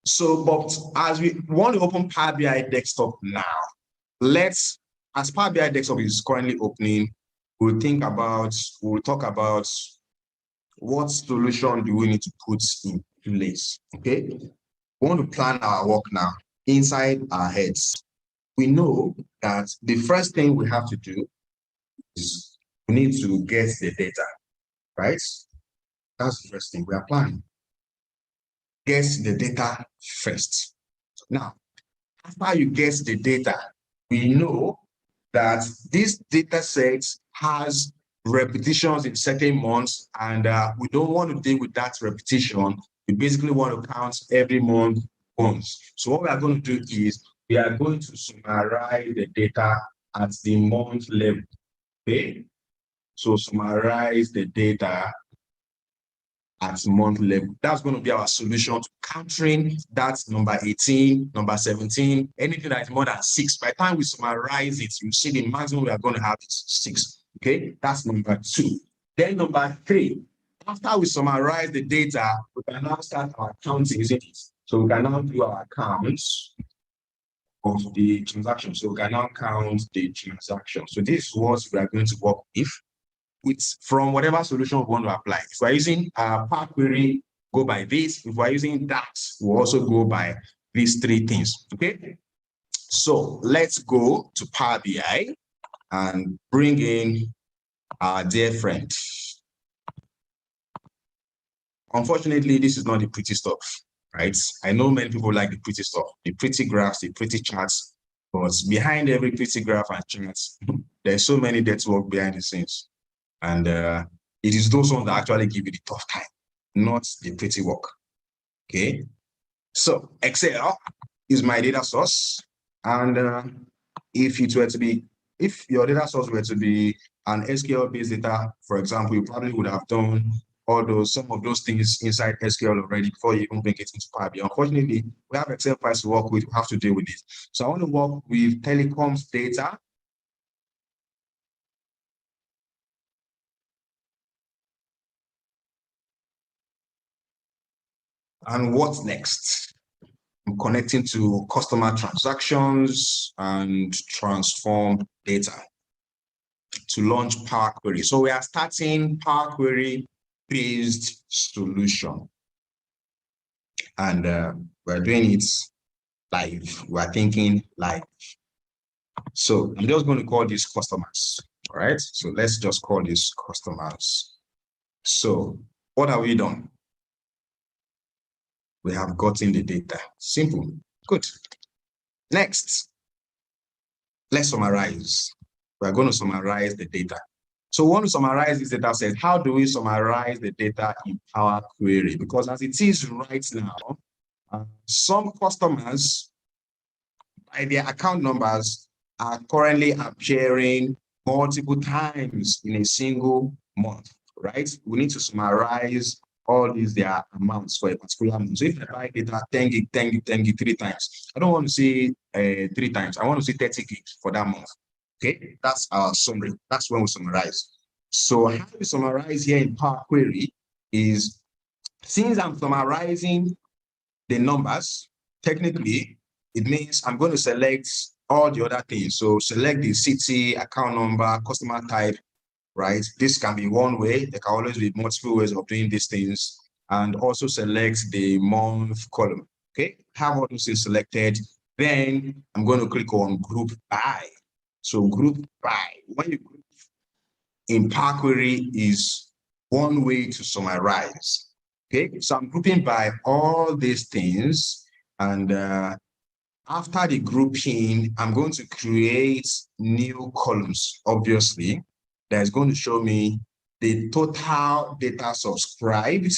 So, but as we want to open Power BI desktop now, let's, as Power BI desktop is currently opening, we'll talk about what solution do we need to put in place, okay? We want to plan our work now inside our heads. We know that the first thing we have to do is we need to get the data, right? That's the first thing we are planning. Get the data first. Now, after you get the data, we know that this data set has repetitions in certain months, and we don't want to deal with that repetition. We basically want to count every month once. So what we are going to do is we are going to summarize the data at the month level, okay? So summarize the data at month level. That's going to be our solution to countering that number 18, number 17, anything that is more than 6. By the time we summarize it, you see the maximum we are going to have is 6. Okay, that's number 2. Then number 3, after we summarize the data, we can now start our counting, isn't it? So we can now do our counts of the transaction. So we can now count the transaction. So this is what we are going to work with from whatever solution we want to apply. If we're using Power Query, go by this. If we're using DAX, we'll also go by these 3 things, okay? So let's go to Power BI and bring in our dear friend. Unfortunately, this is not the pretty stuff, right? I know many people like the pretty stuff, the pretty graphs, the pretty charts, but behind every pretty graph and charts, there's so many dirty work behind the scenes. And it is those ones that actually give you the tough time, not the pretty work, okay? So Excel is my data source. And if your data source were to be an SQL-based data, for example, you probably would have done some of those things inside SQL already before you even bring it into Power BI. Unfortunately, we have Excel files to work with, we have to deal with it. So I want to work with telecoms data. And what's next? I'm connecting to customer transactions and transform data to launch Power Query. So we are starting Power Query based solution. And we're doing it live. We're thinking live. So I'm just going to call these customers. All right. So let's just call these customers. So what have we done? We have gotten the data. Simple. Good. Next, let's summarize. We're going to summarize the data. So we want to summarize this data set. How do we summarize the data in Power Query? Because as it is right now, some customers, by their account numbers, are currently appearing multiple times in a single month, right? We need to summarize all these their amounts for a particular month. So if I buy data 10 gig, 10 gig, 10 gig 3 times, I don't want to see 3 times. I want to see 30 gigs for that month. Okay, that's our summary. That's when we summarize. So how we summarize here in Power Query is, since I'm summarizing the numbers, technically, it means I'm going to select all the other things. So select the city, account number, customer type, right? This can be one way. There can always be multiple ways of doing these things. And also select the month column. Okay, have all those things selected. Then I'm going to click on group by. So group by, when you group in Power Query, is one way to summarize. Okay, so I'm grouping by all these things, and after the grouping, I'm going to create new columns, obviously, that's going to show me the total data subscribed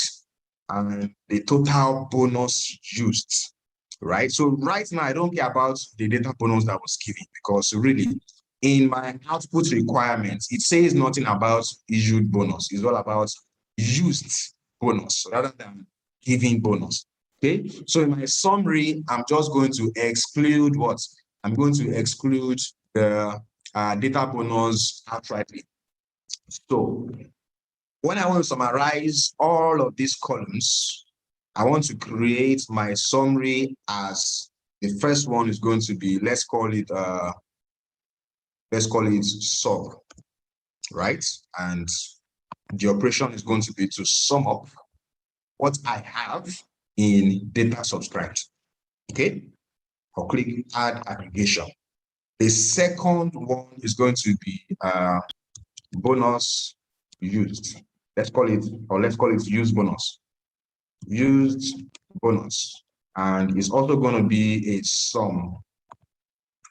and the total bonus used, right? So right now, I don't care about the data bonus that was given, because really, in my output requirements, it says nothing about issued bonus. It's all about used bonus rather than giving bonus. Okay, so in my summary, I'm just going to exclude what? I'm going to exclude the data bonus outrightly. So when I want to summarize all of these columns, I want to create my summary as the first one is going to be, let's call it sum, right? And the operation is going to be to sum up what I have in data subscribed. Okay, I'll click add aggregation. The second one is going to be bonus used. Let's call it use bonus. Used bonus. And it's also going to be a sum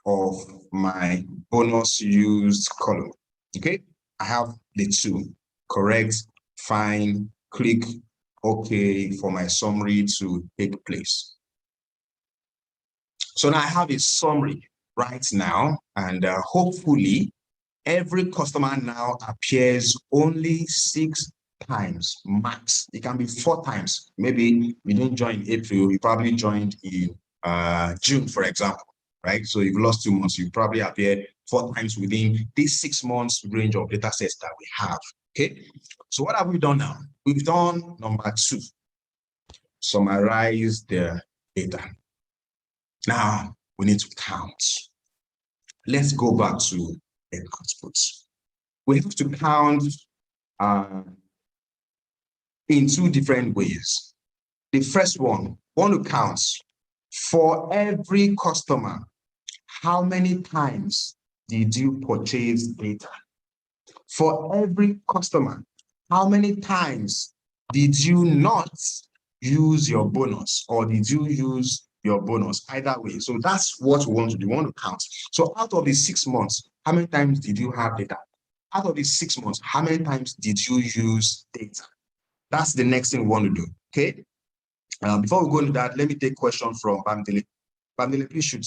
of my bonus used column. Okay, I have the two. Correct, fine, click OK for my summary to take place. So now I have a summary right now, and hopefully every customer now appears only 6 times max. It can be 4 times. Maybe you didn't join in April, you probably joined in June, for example, right? So you've lost 2 months, you probably appear 4 times within this 6 months range of data sets that we have. Okay, so what have we done now? We've done number 2, summarize the data. Now we need to count. Let's go back to the output. We have to count in 2 different ways. The first one, want to count for every customer, how many times did you purchase data? For every customer, how many times did you not use your bonus, or did you use your bonus? Either way. So that's what we want to do. We want to count. So out of the 6 months, how many times did you have data? Out of the 6 months, how many times did you use data? That's the next thing we want to do. Okay. Before we go into that, let me take questions from Bamdele. Bamdele, please shoot.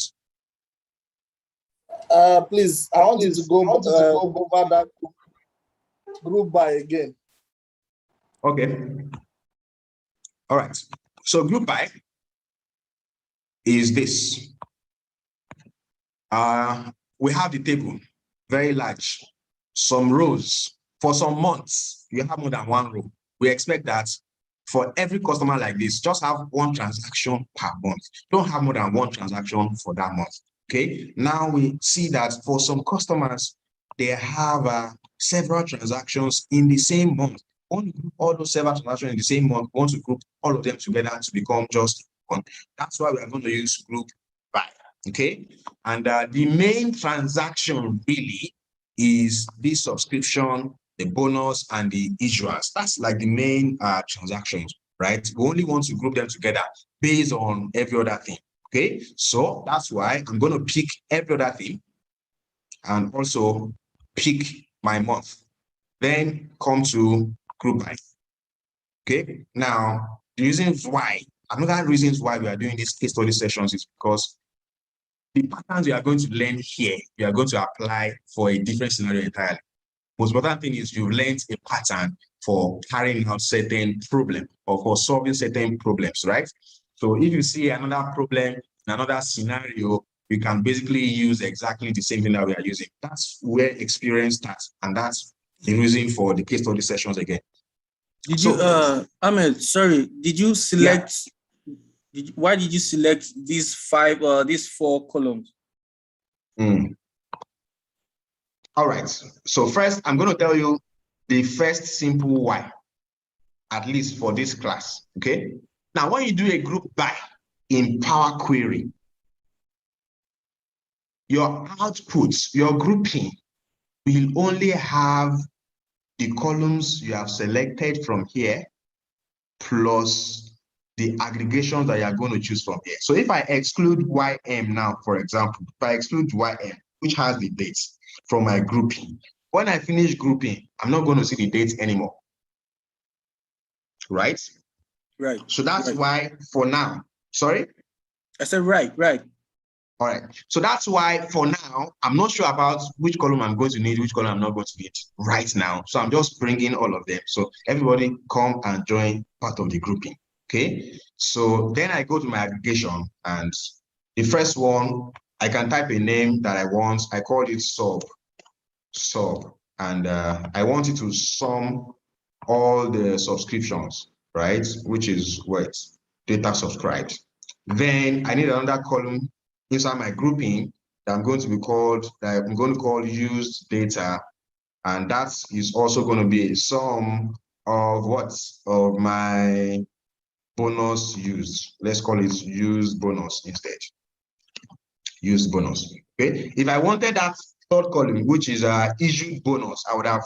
Please, I want you to go over that group by again. Okay. All right. So group by is this. We have the table, very large, some rows. For some months, you have more than 1 row. We expect that for every customer like this, just have 1 transaction per month. Don't have more than 1 transaction for that month. Okay. Now we see that for some customers, they have several transactions in the same month. Want to group all those several transactions in the same month, want to group all of them together to become just one. That's why we are going to use group by. Okay. And the main transaction really is this subscription the bonus, and the issuers. That's like the main transactions, right? We only want to group them together based on every other thing. Okay, so that's why I'm going to pick every other thing and also pick my month. Then come to group by. Okay, now the reasons why, another reasons why we are doing these case study sessions is because the patterns we are going to learn here, we are going to apply for a different scenario entirely. Most important thing is you've learned a pattern for carrying out certain problems or for solving certain problems, right? So if you see another problem in another scenario, you can basically use exactly the same thing that we are using. That's where experience starts, and that's the reason for the case study sessions again. Did you, Ahmed, sorry, did you select, why did you select these four columns? All right, so first I'm going to tell you the first simple why, at least for this class, okay? Now, when you do a group by in Power Query, your outputs, your grouping will only have the columns you have selected from here plus the aggregations that you are going to choose from here. So if I exclude YM now, for example, if I exclude YM, which has the dates from my grouping, when I finish grouping, I'm not going to see the dates anymore. Right? Right. So that's why for now, sorry? I said right. All right. So that's why for now, I'm not sure about which column I'm going to need, which column I'm not going to need right now. So I'm just bringing all of them. So everybody come and join part of the grouping. Okay. So then I go to my aggregation, and the first one, I can type a name that I want. I call it sub. And I want it to sum all the subscriptions, right? Which is what? Data subscribed. Then I need another column inside my grouping that I'm going to call used data. And that is also going to be a sum of what? Of my bonus used. Let's call it used bonus instead. Used bonus. Okay. If I wanted that third column, which is issued bonus, I would have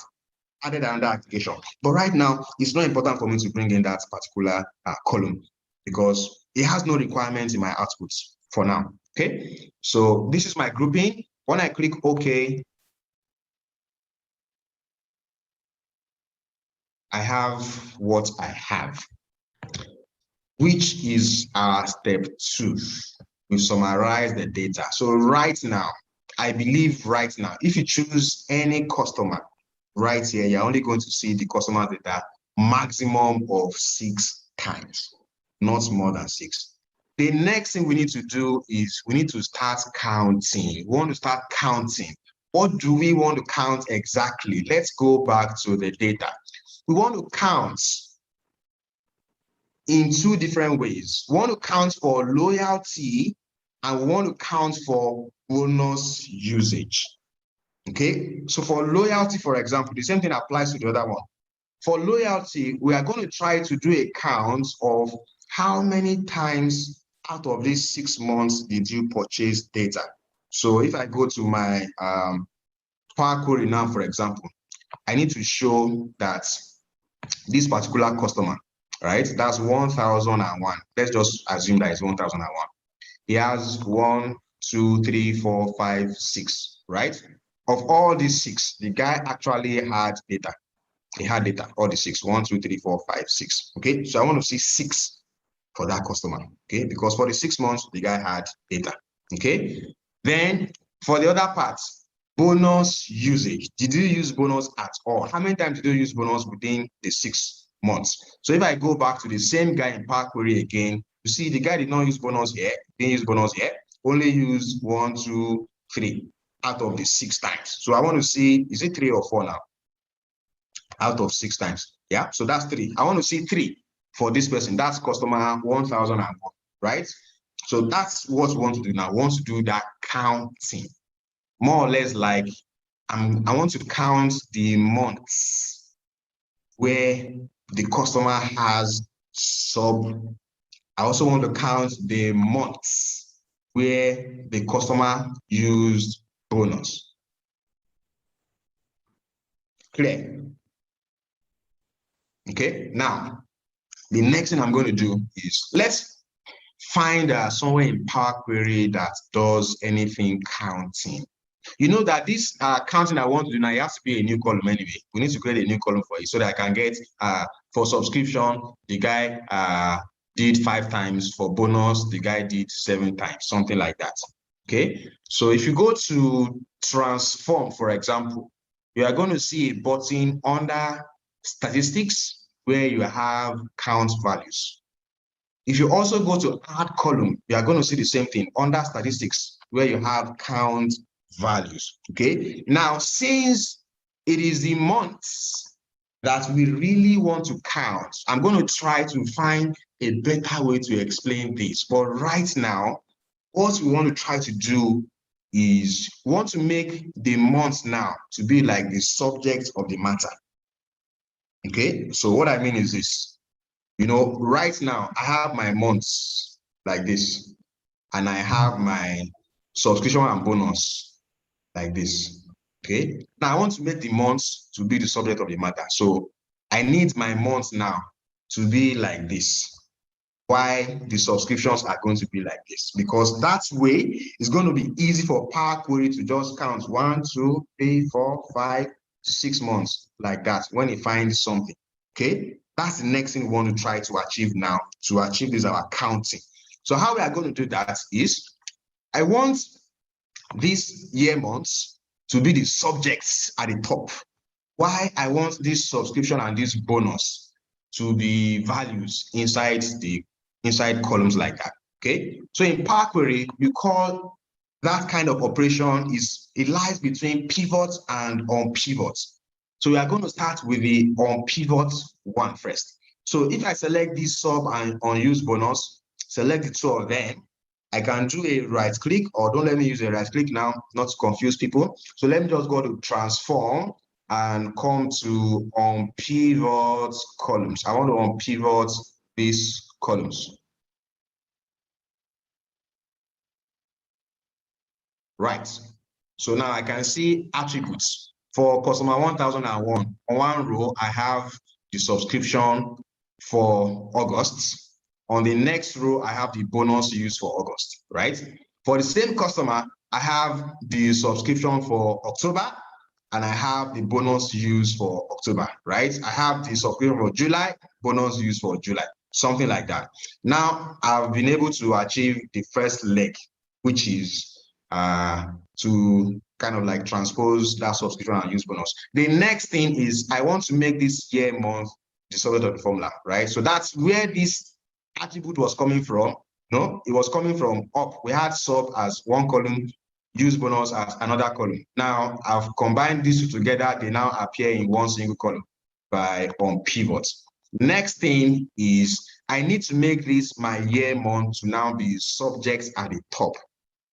added another application. But right now, it's not important for me to bring in that particular column because it has no requirements in my outputs for now. Okay, so this is my grouping. When I click OK, I have what I have, which is our step 2. We summarize the data. So right now, I believe right now, if you choose any customer right here, you're only going to see the customer data maximum of 6 times, not more than 6. The next thing we need to do is we need to start counting. We want to start counting. What do we want to count exactly? Let's go back to the data. We want to count in 2 different ways. We want to count for loyalty and we want to count for bonus usage. Okay, so for loyalty, for example, the same thing applies to the other one. For loyalty, we are going to try to do a count of how many times out of these 6 months did you purchase data. So if I go to my Power Query now, for example, I need to show that this particular customer, right? That's 1001. Let's just assume that it's 1001. He has 1, 2, 3, 4, 5, 6, right? Of all these 6, the guy actually had data. He had data, all the 6, 1, 2, 3, 4, 5, 6. Okay, so I want to see 6 for that customer. Okay, because for the 6 months, the guy had data. Okay, then for the other part, bonus usage. Did you use bonus at all? How many times did you use bonus within the 6 months? So if I go back to the same guy in Power Query again, you see the guy did not use bonus here, didn't use bonus here, only used 1, 2, 3 out of the 6 times. So I want to see, is it 3 or 4 now? Out of 6 times. Yeah, so that's 3. I want to see 3 for this person. That's customer 1001, right? So that's what we want to do now. We want to do that counting. More or less like I want to count the months where the customer has sub. I also want to count the months where the customer used bonus. Clear? Okay, now the next thing I'm going to do is let's find somewhere in Power Query that does anything counting. You know that this counting I want to do now, it has to be a new column anyway. We need to create a new column for it so that I can get for subscription, the guy did 5 times, for bonus, the guy did 7 times, something like that. Okay, so if you go to transform, for example, you are going to see a button under statistics where you have count values. If you also go to add column, you are going to see the same thing under statistics where you have count values. Okay, now since it is the months that we really want to count, I'm going to try to find a better way to explain this. But right now, what we want to try to do is we want to make the months now to be like the subject of the matter. Okay, so what I mean is this. You know, right now I have my months like this, and I have my subscription and bonus like this. Okay, now I want to make the months to be the subject of the matter. So I need my months now to be like this. Why the subscriptions are going to be like this? Because that way it's going to be easy for Power Query to just count 1, 2, 3, 4, 5, 6 months like that when it finds something. Okay, that's the next thing we want to try to achieve now. To achieve this, our counting. So how we are going to do that is, I want these year months to be the subjects at the top. Why I want this subscription and this bonus to be values inside columns like that. Okay, so in Power Query, you call that kind of operation it lies between pivot and on pivot. So we are going to start with the on pivot one first. So if I select this sub and unused bonus, select the 2 of them, I can do a right click, or don't let me use a right click now, not to confuse people. So let me just go to transform and come to on pivot columns. I want to on pivot these columns. Right. So now I can see attributes. For customer 1001, on one row, I have the subscription for August. On the next row, I have the bonus used for August, right? For the same customer, I have the subscription for October, and I have the bonus used for October, right? I have the subscription for July, bonus used for July, something like that. Now, I've been able to achieve the first leg, which is to kind of like transpose that subscription and use bonus. The next thing is I want to make this year month the subject of the formula, right? So that's where this attribute was coming from. No, it was coming from up. We had sub as one column, use bonus as another column. Now I've combined these two together. They now appear in one single column by on pivot. Next thing is I need to make this my year month to now be subjects at the top.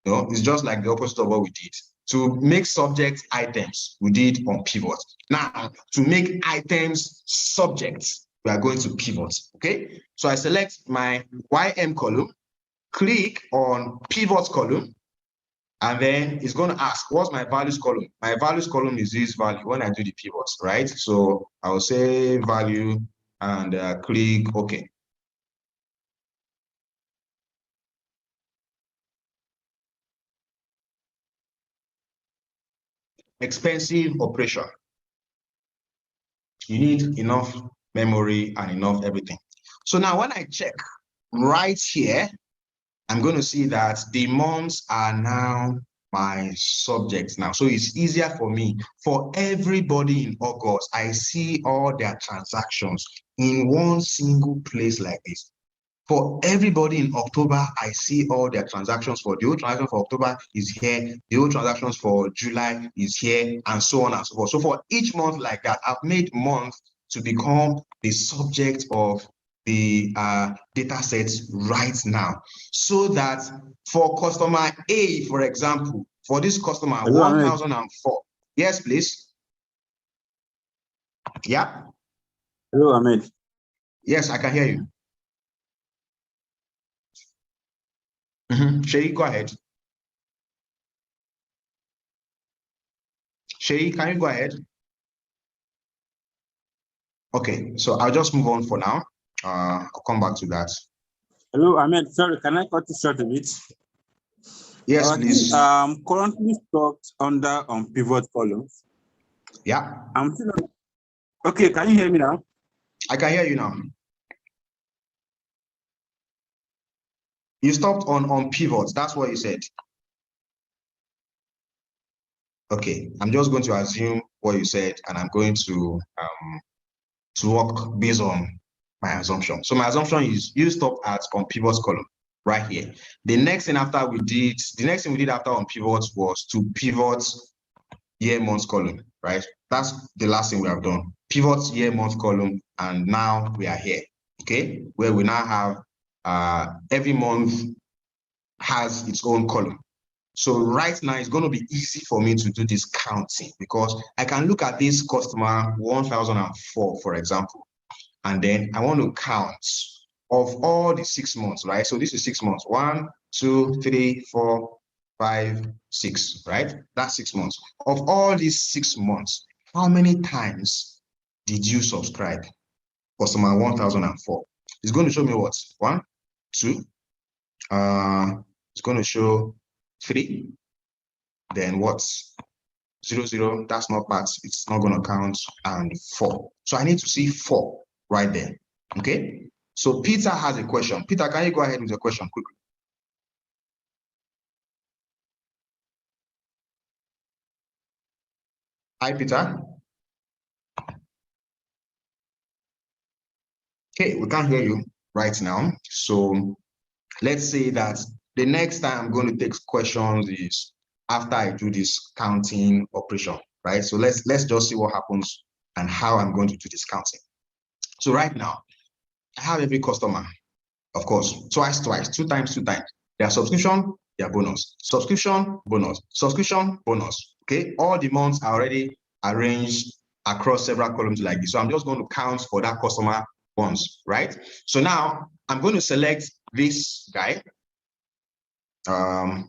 You know, it's just like the opposite of what we did. To make subject items, we did on pivot. Now, to make items subjects, we are going to pivot. Okay, so I select my YM column, click on pivot column, and then it's going to ask, what's my values column? My values column is this value when I do the pivots, right? So I will say value and click OK. Expensive operation. You need enough memory and enough everything. So now when I check right here, I'm going to see that the months are now my subjects now. So it's easier for me. For everybody in August, I see all their transactions in one single place like this. For everybody in October, I see all their transactions. For the old transaction for October is here, the old transactions for July is here, and so on and so forth. So for each month like that, I've made month to become the subject of the data sets right now. So that for customer A, for example, for this customer, Hello, 1004. Yes, please. Yeah. Hello, Ahmed. Yes, I can hear you. Shay, go ahead. Shay, can you go ahead? Okay, so I'll just move on for now. I'll come back to that. Hello, Ahmed. Sorry, can I cut you short a bit? Yes, please. Currently stocked under pivot columns. Yeah. I'm still on. Okay, can you hear me now? I can hear you now. You stopped on pivots. That's what you said. Okay, I'm just going to assume what you said, and I'm going to work based on my assumption. So my assumption is you stopped at on pivots column right here. The next thing we did after on pivots was to pivot year month column, right? That's the last thing we have done. Pivot year month column, and now we are here, okay? Where we now have every month has its own column. So right now it's going to be easy for me to do this counting because I can look at this customer 1004, for example, and then I want to count of all the 6 months, right? So this is 6 months. 1, 2, 3, 4, 5, 6, right? That's 6 months. Of all these 6 months, how many times did you subscribe? Customer 1004. It's going to show me what? 1, 2. It's going to show 3. Then what? 0, 0. That's not part. It's not going to count. And 4. So I need to see 4 right there. Okay. So Peter has a question. Peter, can you go ahead with your question quickly? Hi, Peter. Okay, we can't hear you right now. So let's say that the next time I'm going to take questions is after I do this counting operation, right? So let's just see what happens and how I'm going to do this counting. So right now, I have every customer, of course, twice, 2 times, 2 times. Their subscription, their bonus. Subscription, bonus. Subscription, bonus. Okay, all the months are already arranged across several columns like this. So I'm just going to count for that customer once, right? So now I'm going to select this guy,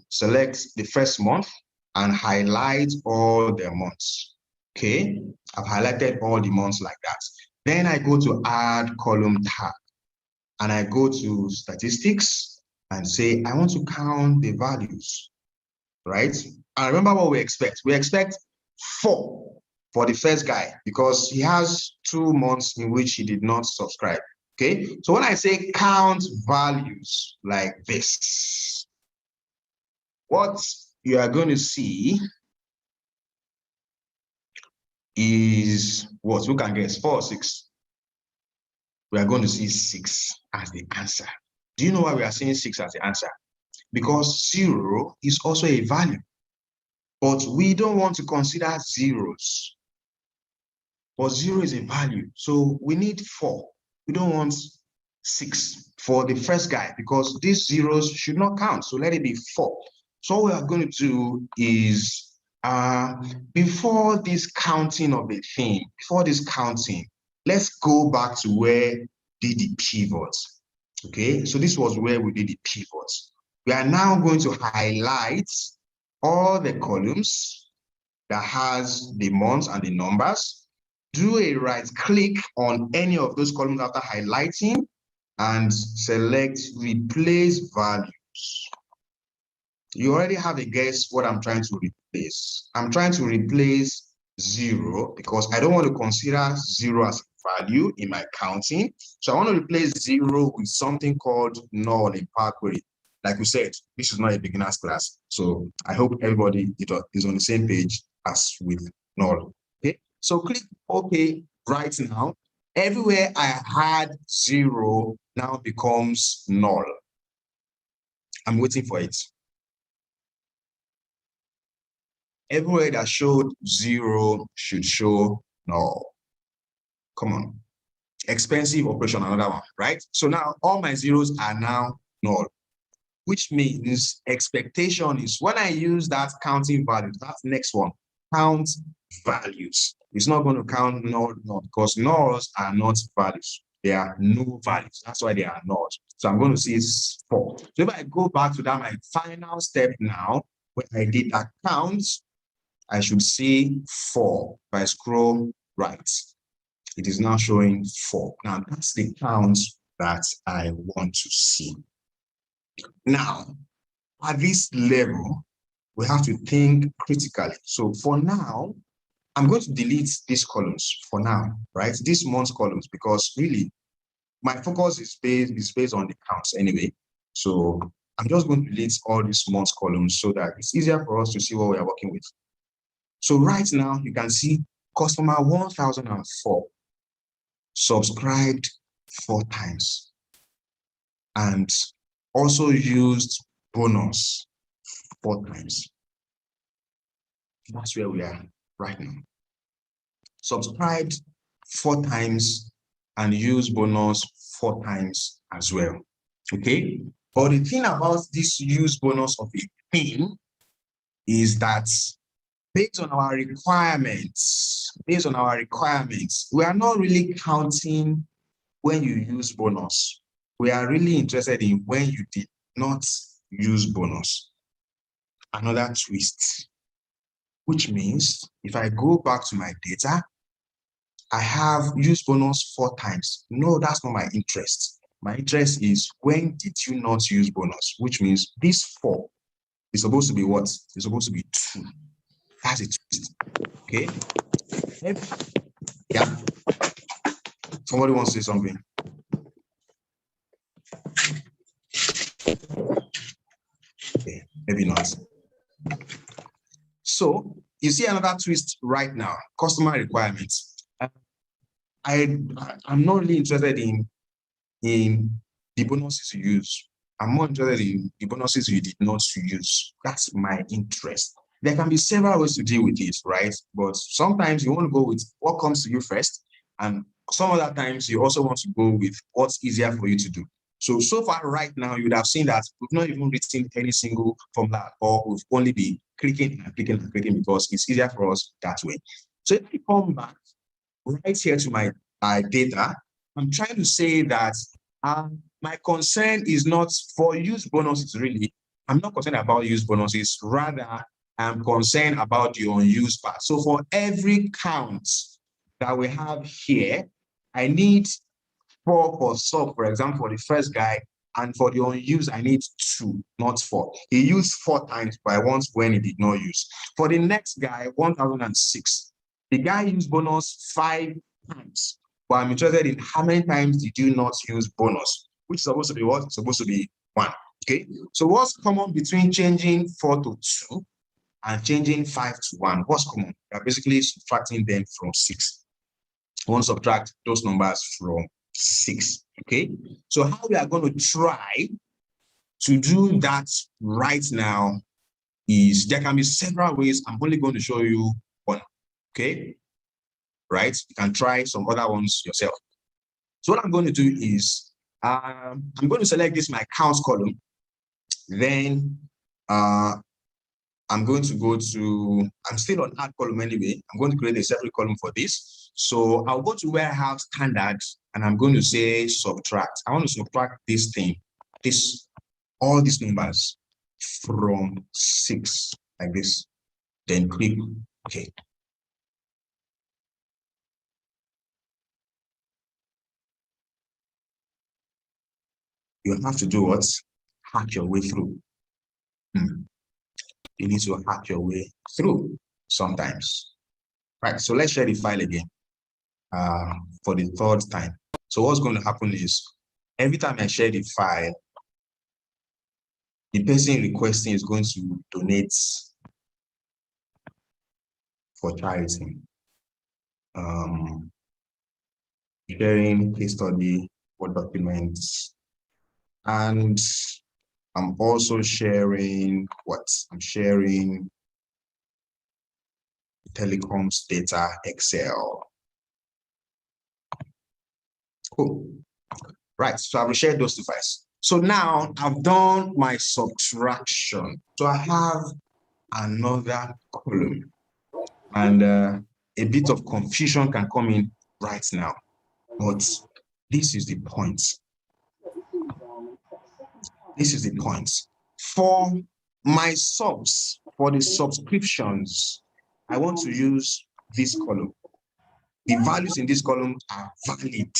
select the first month and highlight all the months. Okay, I've highlighted all the months like that. Then I go to add column tag and I go to statistics and say, I want to count the values, right? And remember what we expect. We expect 4 for the first guy because he has 2 months in which he did not subscribe. Okay, so when I say count values like this, what you are going to see is what? Who can guess? 4 or 6? We are going to see 6 as the answer. Do you know why we are seeing 6 as the answer? Because 0 is also a value, but we don't want to consider zeros. But 0 is a value, so we need 4. We don't want 6 for the first guy because these zeros should not count, so let it be 4. So what we are going to do is before this counting of the thing, let's go back to where we did the pivots. Okay, so this was where we did the pivots. We are now going to highlight all the columns that has the months and the numbers. Do a right click on any of those columns after highlighting and select replace values. You already have a guess what I'm trying to replace. I'm trying to replace 0 because I don't want to consider 0 as a value in my counting. So I want to replace 0 with something called null in Power Query. Like we said, this is not a beginner's class. So I hope everybody is on the same page as with null. Okay, so click OK right now. Everywhere I had 0 now becomes null. I'm waiting for it. Everywhere that showed 0 should show null. Come on. Expensive operation, another one, right? So now all my zeros are now null, which means expectation is when I use that counting value, that's next one, count values. It's not going to count null because nulls are not values. They are no values. That's why they are not. So I'm going to see 4. So if I go back to that, my final step now, when I did that count, I should see 4 if I scroll right. It is now showing 4. Now that's the count that I want to see. Now, at this level, we have to think critically. So for now, I'm going to delete these columns for now, right? These months columns, because really my focus is based on the counts anyway. So I'm just going to delete all these months columns so that it's easier for us to see what we are working with. So right now you can see customer 1004 subscribed 4 times and also used bonus 4 times. That's where we are right now. Subscribed 4 times and used bonus 4 times as well. Okay. But the thing about this use bonus of a thing is that based on our requirements, we are not really counting when you use bonus. We are really interested in when you did not use bonus. Another twist, which means if I go back to my data, I have used bonus 4 times. No, that's not my interest. My interest is when did you not use bonus, which means this 4 is supposed to be what? It's supposed to be 2. That's a twist. Okay. Yeah. Somebody wants to say something. Okay, maybe not. So you see another twist right now, customer requirements. I'm not really interested in the bonuses you use. I'm more interested in the bonuses you did not use. That's my interest. There can be several ways to deal with it, right? But sometimes you want to go with what comes to you first, and some other times you also want to go with what's easier for you to do. So far right now, you would have seen that we've not even written any single formula, or we've only been clicking and clicking and clicking because it's easier for us that way. So if I come back right here to my data, I'm trying to say that my concern is not for use bonuses, really. I'm not concerned about use bonuses, rather I'm concerned about the unused part. So for every count that we have here, I need 4 for sub, for example, for the first guy, and for the unused, I need 2, not 4. He used 4 times, but I want when he did not use. For the next guy, 1006, the guy used bonus 5 times, but I'm interested in how many times did you not use bonus, which is supposed to be what? It's supposed to be 1. Okay, so what's common between changing 4 to 2 and changing 5 to 1? What's common? You're basically subtracting them from 6. We want to subtract those numbers from 6. Okay, so how we are going to try to do that right now is there can be several ways. I'm only going to show you one. Okay, right? You can try some other ones yourself. So what I'm going to do is I'm going to select this my counts column. Then I'm going to go to, I'm still on add column anyway. I'm going to create a separate column for this. So I'll go to where I have standard and I'm going to say subtract. I want to subtract this thing, all these numbers from 6 like this. Then click OK. You have to do what? Hack your way through. You need to hack your way through sometimes. Right, so let's share the file again for the 3rd time. So what's going to happen is every time I share the file, the person requesting is going to donate for charity. Sharing case study for documents. And I'm also sharing what? I'm sharing telecoms data Excel. Cool. Right, so I've shared those 2 files. So now I've done my subtraction. So I have another column, and a bit of confusion can come in right now. But this is the point. This is the point. For my subs, for the subscriptions, I want to use this column. The values in this column are valid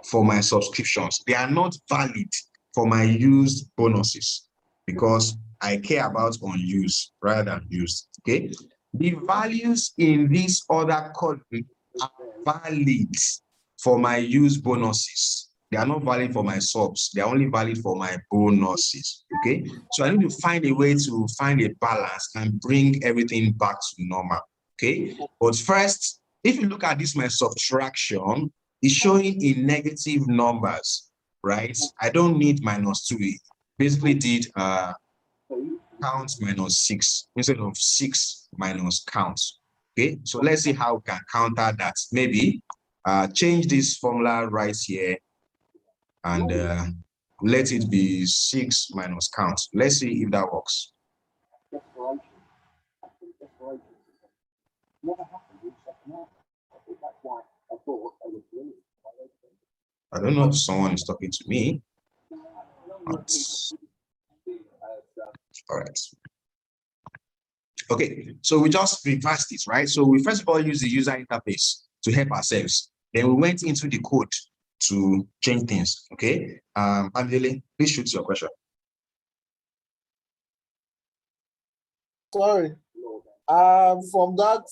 for my subscriptions. They are not valid for my used bonuses because I care about unused rather than used. Okay. The values in this other column are valid for my used bonuses. They are not valid for my subs. They are only valid for my bonuses. Okay. So I need to find a way to find a balance and bring everything back to normal. Okay. But first, if you look at this, my subtraction is showing in negative numbers, right? I don't need -2. It basically did count -6 instead of 6 minus count. Okay, so let's see how we can counter that. Maybe change this formula right here and let it be 6 minus count. Let's see if that works. I don't know if someone is talking to me. All right. Okay, so we just reversed it, right? So we first of all use the user interface to help ourselves. Then we went into the code to change things. Okay. Amdele, please shoot your question. Sorry. From that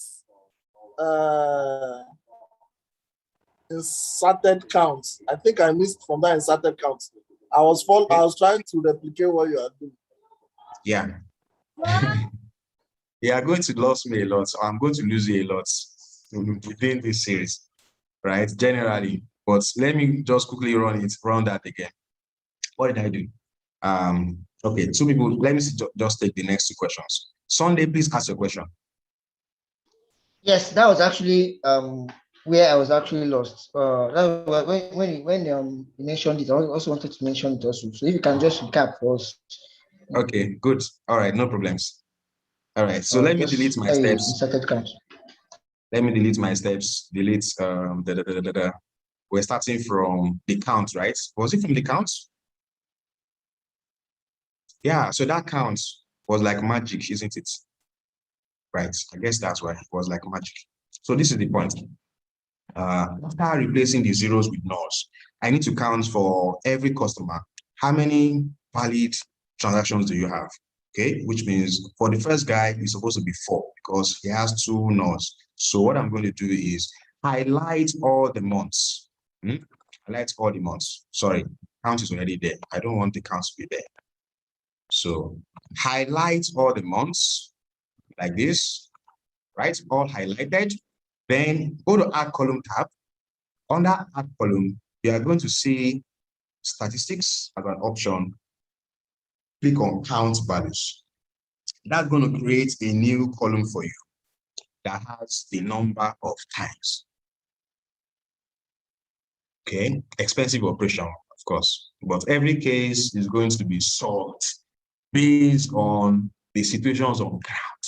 inserted counts, I think I missed from that inserted counts. I was trying to replicate what you are doing. Yeah. You are going to lose me a lot, so I'm going to lose you a lot within this series, right? Generally, but let me just quickly run that again. What did I do? Okay, 2 people. Let me just take the next 2 questions. Sunday, please ask your question. Yes, that was actually where I was actually lost. That was when you mentioned it, I also wanted to mention it also. So if you can just recap for us. Okay, good. All right, no problems. All right, so let me delete my steps. Let me delete my steps. Delete We're starting from the count, right? Was it from the count? Yeah, so that count was like magic, isn't it? Right, I guess that's why it was like magic. So this is the point. After replacing the zeros with nulls, I need to count for every customer. How many valid transactions do you have? Okay, which means for the first guy, it's supposed to be 4 because he has 2 nulls. So what I'm going to do is highlight all the months. Highlight all the months. Sorry, count is already there. I don't want the count to be there. So highlight all the months like this, right? All highlighted. Then go to Add Column tab. Under Add Column, you are going to see Statistics as an option. Click on Count Values. That's going to create a new column for you that has the number of times. Okay, expensive operation, of course, but every case is going to be solved based on the situations on ground.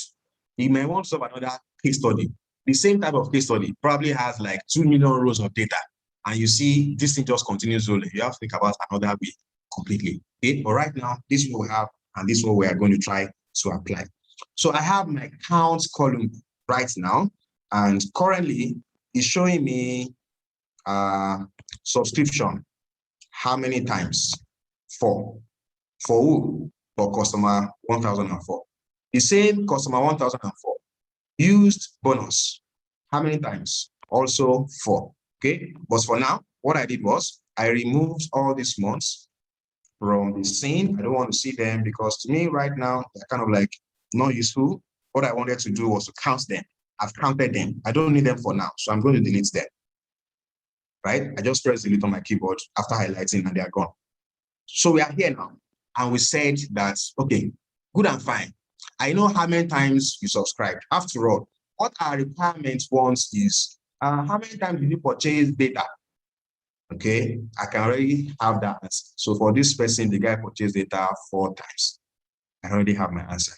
You may want to solve another case study. The same type of case study probably has like 2 million rows of data, and you see this thing just continues rolling. You have to think about another way completely. Okay, but right now, this is what we have, and this is what we are going to try to apply. So I have my count column right now, and currently it's showing me subscription. How many times? 4. For who? For customer 1004. The same customer 1004. Used bonus. How many times? Also 4. Okay, but for now, what I did was I removed all these months from the scene. I don't want to see them because to me right now, they're kind of like not useful. What I wanted to do was to count them. I've counted them. I don't need them for now, so I'm going to delete them. Right? I just press delete on my keyboard after highlighting and they are gone. So we are here now. And we said that, okay, good and fine. I know how many times you subscribed. After all, what our requirement wants is how many times did you purchase data? Okay, I can already have that answer. So for this person, the guy purchased data 4 times. I already have my answer,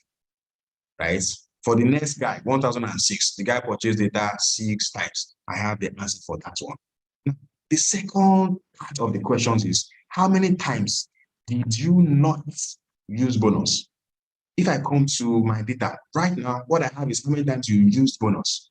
right? For the next guy, 1006, the guy purchased data 6 times. I have the answer for that one. The second part of the questions is, how many times did you not use bonus? If I come to my data right now, what I have is how many times you used bonus.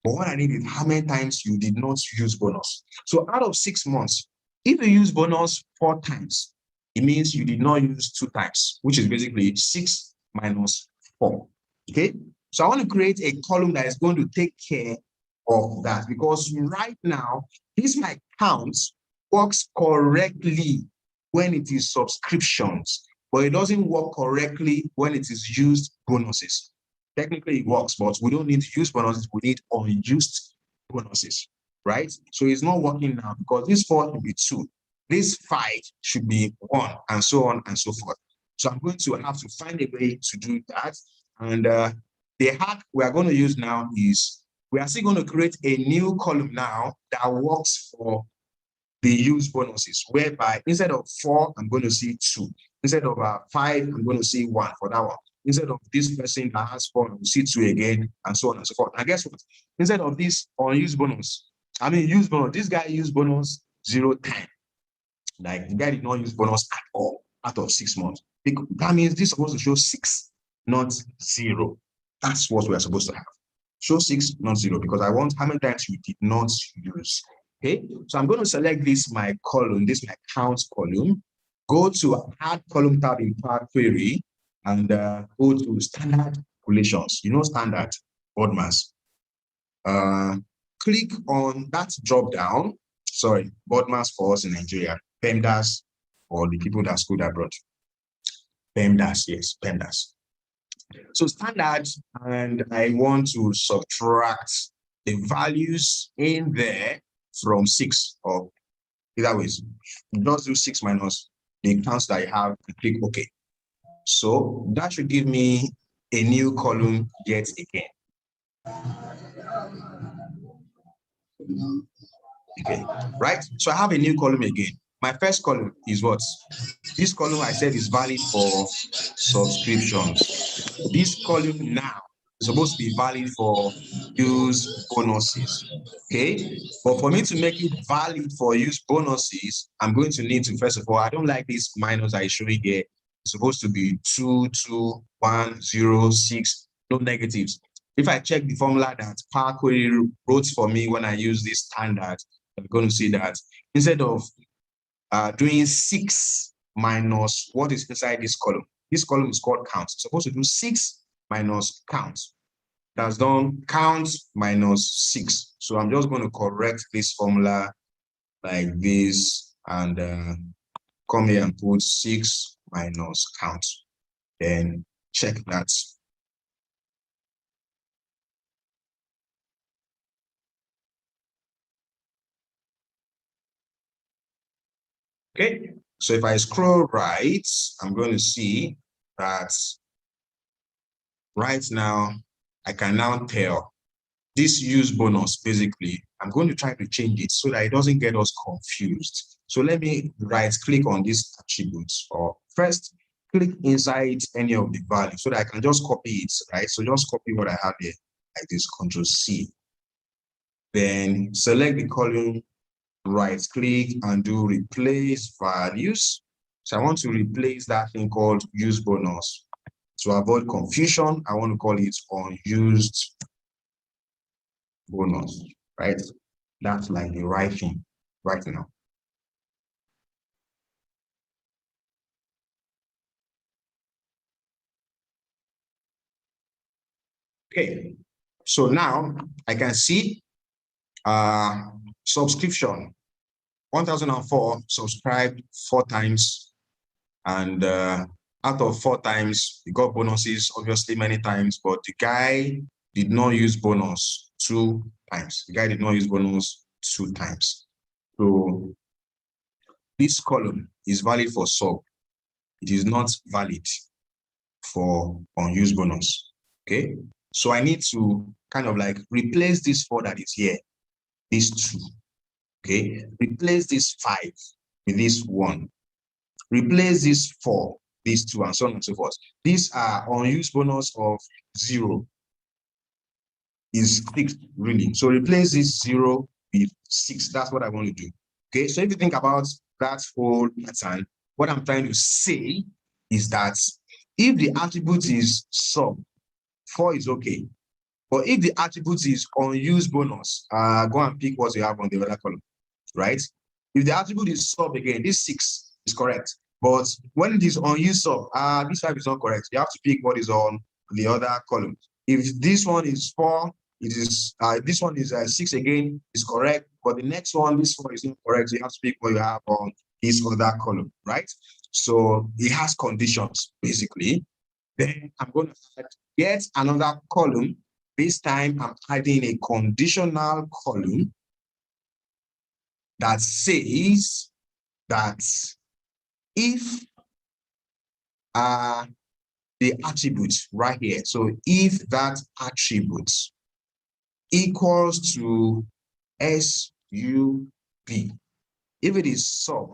But what I need is how many times you did not use bonus. So out of 6 months, if you use bonus 4 times, it means you did not use 2 times, which is basically 6 minus 4. Okay. So I want to create a column that is going to take care of that, because right now, this my count works correctly when it is subscriptions, but it doesn't work correctly when it is used bonuses. Technically it works, but we don't need to use bonuses, we need unused bonuses, right? So it's not working now because this 4 should be 2, this 5 should be 1, and so on and so forth. So I'm going to have to find a way to do that. And the hack we are going to use now is we are still going to create a new column now that works for the use bonuses, whereby instead of 4, I'm going to see 2. Instead of 5, I'm going to see 1 for that one. Instead of this person that has 4, I'll see 2 again, and so on and so forth. And guess what? Instead of this unused bonus, use bonus, this guy used bonus 0 times. Like the guy did not use bonus at all out of 6 months. That means this is supposed to show 6, not 0. That's what we are supposed to have. Show 6, not 0, because I want how many times you did not use. Okay, so I'm going to select this my column, this my count column, go to add column tab in Power Query, and go to standard calculations. You know standard, BODMAS. Click on that drop down. Sorry, BODMAS for us in Nigeria, PEMDAS for the people that schooled abroad. PEMDAS, yes, PEMDAS. So standard, and I want to subtract the values in there from 6, or either ways, just do 6 minus the counts that I have and click OK. So that should give me a new column yet again. Okay, right? So I have a new column again. My first column is what? This column I said is valid for subscriptions. This column now is supposed to be valid for use bonuses. Okay, but for me to make it valid for use bonuses, I'm going to need to, first of all, I don't like this minus I show you here. It's supposed to be 2, 2, 1, 0, 6, no negatives. If I check the formula that Power Query wrote for me when I use this standard, I'm going to see that instead of doing 6 minus what is inside this column is called count. It's supposed to do 6 minus count. That's done count minus 6. So I'm just going to correct this formula like this and come here and put 6 minus count. Then check that. Okay, so if I scroll right, I'm going to see that right now, I can now tell this use bonus, basically, I'm going to try to change it so that it doesn't get us confused. So let me right click on these attributes, or first click inside any of the values so that I can just copy it, right? So just copy what I have here, like this, Control C. Then select the column, right click and do replace values. So I want to replace that thing called use bonus. To avoid confusion, I want to call it unused bonus, right? That's like the right thing right now. Okay, so now I can see subscription 1004 subscribed 4 times, and out of 4 times he got bonuses obviously many times, but the guy did not use bonus 2 times. The guy did not use bonus 2 times. So this column is valid for sub. It is not valid for unused bonus. Okay, so I need to kind of like replace this 4 that is here, this 2. Okay, replace this 5 with this 1. Replace this 4, these 2, and so on and so forth. These are unused bonus of 0. Is 6 really. So replace this 0 with 6. That's what I want to do. Okay, so if you think about that whole pattern, what I'm trying to say is that if the attribute is sub, 4 is okay. But if the attribute is unused bonus, go and pick what you have on the other column, right? If the attribute is sub again, this 6 is correct. But when it is unused sub, this 5 is not correct. You have to pick what is on the other column. If this one is 4, it is this one is 6 again, is correct. But the next one, this one is not correct. So you have to pick what you have on this other column, right? So it has conditions, basically. Then I'm going to add yet another column. This time I'm adding a conditional column that says that if the attribute right here, so if that attribute equals to SUB, if it is sub,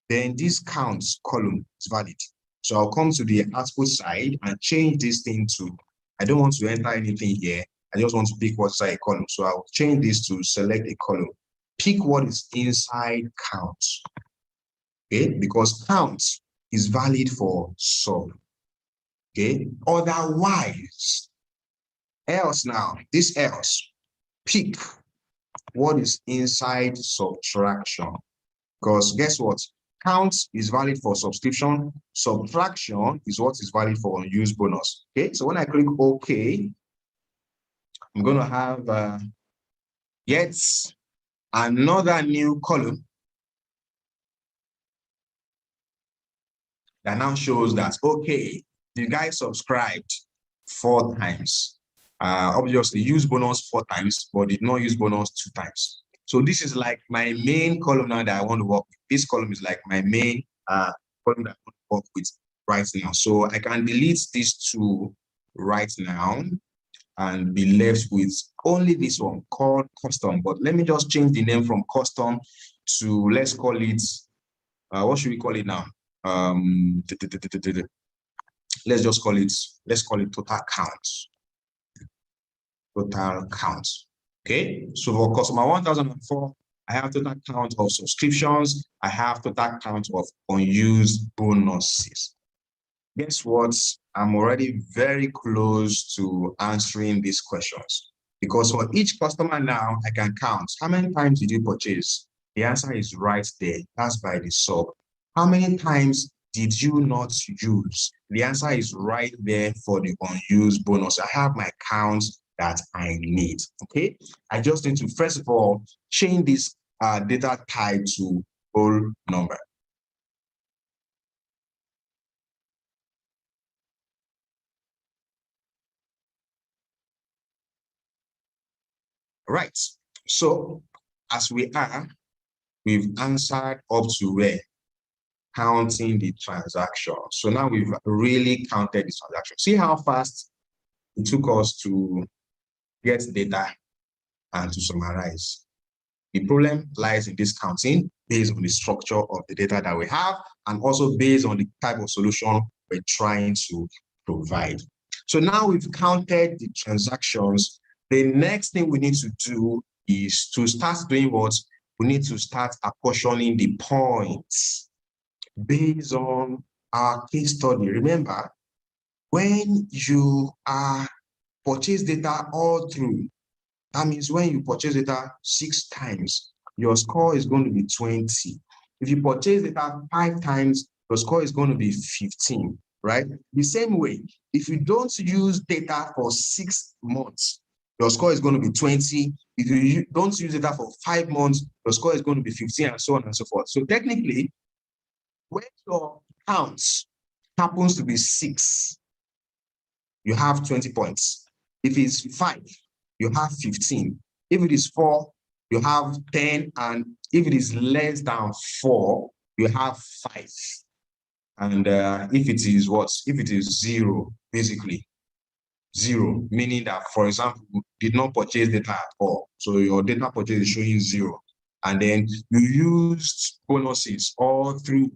then this counts column is valid. So I'll come to the output side and change this thing to, I don't want to enter anything here. I just want to pick what's inside a column. So I'll change this to select a column. Pick what is inside count. Okay, because count is valid for sub. Okay, otherwise, else now, this else, pick what is inside subtraction. Because guess what? Count is valid for subscription. Subtraction is what is valid for unused bonus. Okay, so when I click OK, I'm going to have yet another new column that now shows that, okay, the guy subscribed 4 times. Obviously, used bonus 4 times, but did not use bonus 2 times. So this is like my main column now that I want to work with. This column is like my main column that I want to work with right now. So I can delete these 2 right now and be left with only this one called custom. But let me just change the name from custom to, let's call it, what should we call it now? Let's just call it, let's call it total count. Total count. Okay, so for customer 1004, I have total count of subscriptions. I have total count of unused bonuses. Guess what? I'm already very close to answering these questions, because for each customer now, I can count how many times did you purchase? The answer is right there. That's by the sub. How many times did you not use? The answer is right there for the unused bonus. I have my counts that I need. Okay, I just need to first of all change this data type to whole number. Right, so as we've answered up to where? Counting the transaction. So now we've really counted the transaction. See how fast it took us to get data and to summarize. The problem lies in this counting based on the structure of the data that we have and also based on the type of solution we're trying to provide. So now we've counted the transactions. The next thing we need to do is to start doing what? We need to start apportioning the points based on our case study. Remember, when you are purchase data all through, that means when you purchase data 6 times, your score is going to be 20. If you purchase data 5 times, your score is going to be 15, right? The same way, if you don't use data for 6 months, your score is going to be 20. If you don't use data for 5 months, your score is going to be 15, and so on and so forth. So technically, when your counts happens to be 6, you have 20 points. If it's 5, you have 15. If it is 4, you have 10. And if it is less than 4, you have 5. And if it is what? If it is 0, basically 0, meaning that, for example, you did not purchase data at all. So your data purchase is showing 0. And then you used bonuses all through.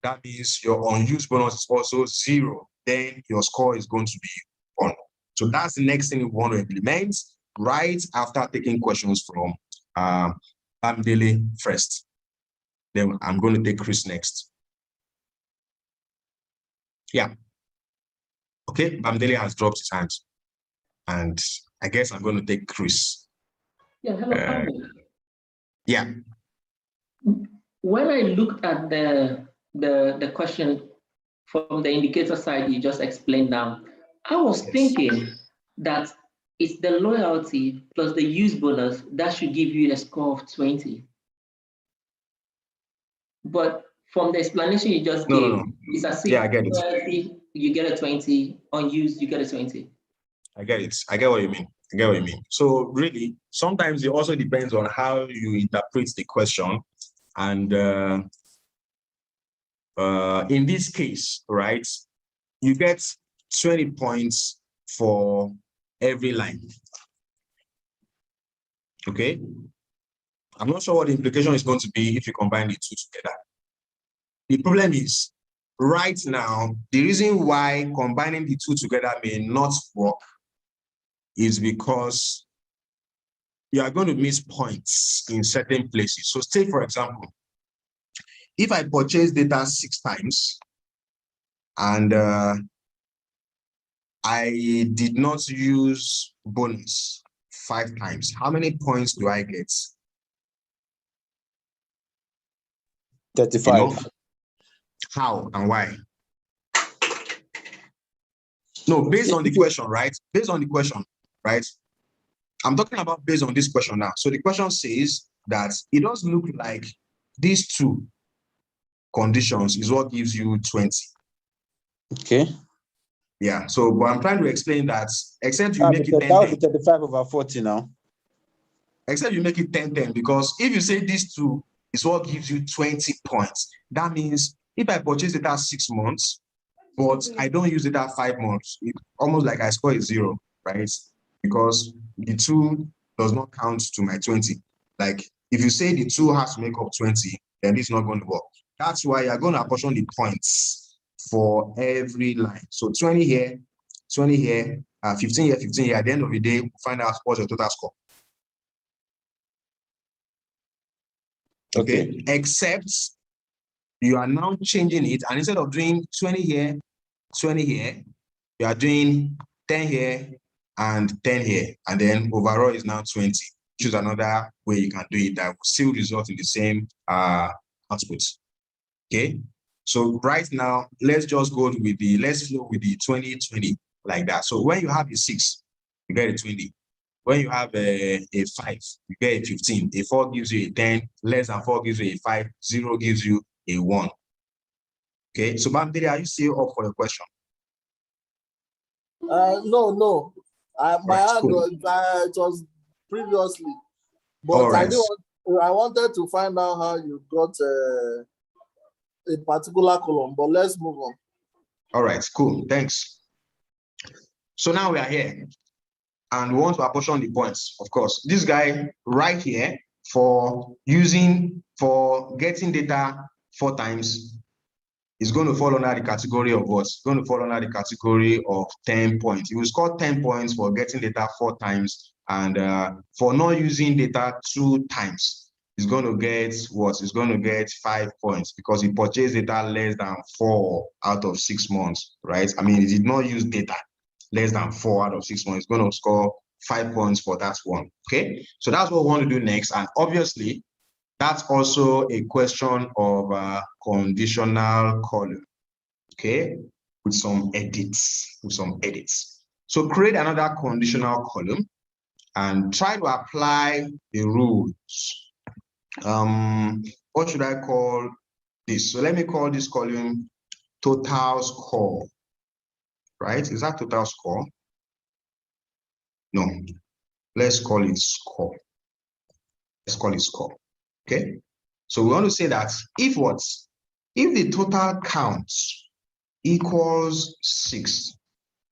That means your unused bonus is also 0. Then your score is going to be 1. So that's the next thing we want to implement right after taking questions from Bamdele first. Then I'm going to take Chris next. Yeah. Okay, Bamdele has dropped his hand. And I guess I'm going to take Chris. Yeah, hello, Ahmed. Yeah. When I looked at the question from the indicator side you just explained now, I was thinking that it's the loyalty plus the use bonus that should give you a score of 20. But from the explanation you just gave, it's as if I get it. loyalty, you get a 20, unused, you get a 20. I get it. I get what you mean. I get what you mean. So really, sometimes it also depends on how you interpret the question. And in this case, right, you get 20 points for every line. Okay? I'm not sure what the implication is going to be if you combine the two together. The problem is, right now, the reason why combining the two together may not work is because you are going to miss points in certain places. So say, for example, if I purchase data 6 times and I did not use bonus 5 times, how many points do I get? 35. You know? How and why? No, based on the question, right? Based on the question, right? I'm talking about based on this question now. So the question says that it does look like these two conditions is what gives you 20. Okay. Yeah. So, but I'm trying to explain that except you make it 10, that would be 35 over 40 now. Except you make it 10, because if you say these two is what gives you 20 points, that means if I purchase it at 6 months, but I don't use it at 5 months, it's almost like I score a 0, right? Because the 2 does not count to my 20. Like if you say the 2 has to make up 20, then it's not going to work. That's why you're going to apportion the points for every line. So 20 here, 20 here, 15 here, 15 here. At the end of the day, we'll find out what's your total score. Okay. Except you are now changing it, and instead of doing 20 here, 20 here, you are doing 10 here and 10 here, and then overall is now 20. Choose another way you can do it that will still result in the same output. Okay. So right now, let's just go with the, let's flow with the 20-20 like that. So when you have a 6, you get a 20. When you have a 5, you get a 15. A 4 gives you a 10. Less than 4 gives you a 5. 0 gives you a 1. Okay. So Bamdiri, are you still up for the question? No. My hand was, it was previously, but I wanted to find out how you got a particular column. But let's move on. All right, cool. Thanks. So now we are here, and we want to apportion the points. Of course, this guy right here for getting data 4 times is going to fall under the category of what? It's going to fall under the category of 10 points. He will score 10 points for getting data 4 times, and for not using data 2 times, he's going to get what? He's going to get 5 points because he purchased data less than 4 out of 6 months, right? I mean, he did not use data less than 4 out of 6 months. He's going to score 5 points for that one. Okay, so that's what we want to do next, and obviously, that's also a question of conditional column, okay, with some edits, So create another conditional column and try to apply the rules. What should I call this? So let me call this column total score, right? Is that total score? No, let's call it score. Let's call it score. Okay, so we want to say that if the total count equals 6,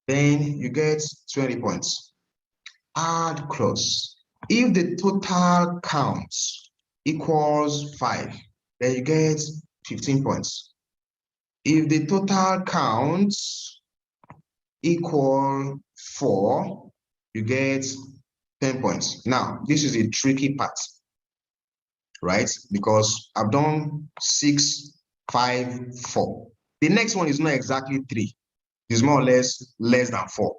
then you get 20 points. Add clause. If the total count equals 5, then you get 15 points. If the total count equals 4, you get 10 points. Now, this is a tricky part, right? Because I've done 6, 5, 4. The next one is not exactly 3. It's more or less than 4,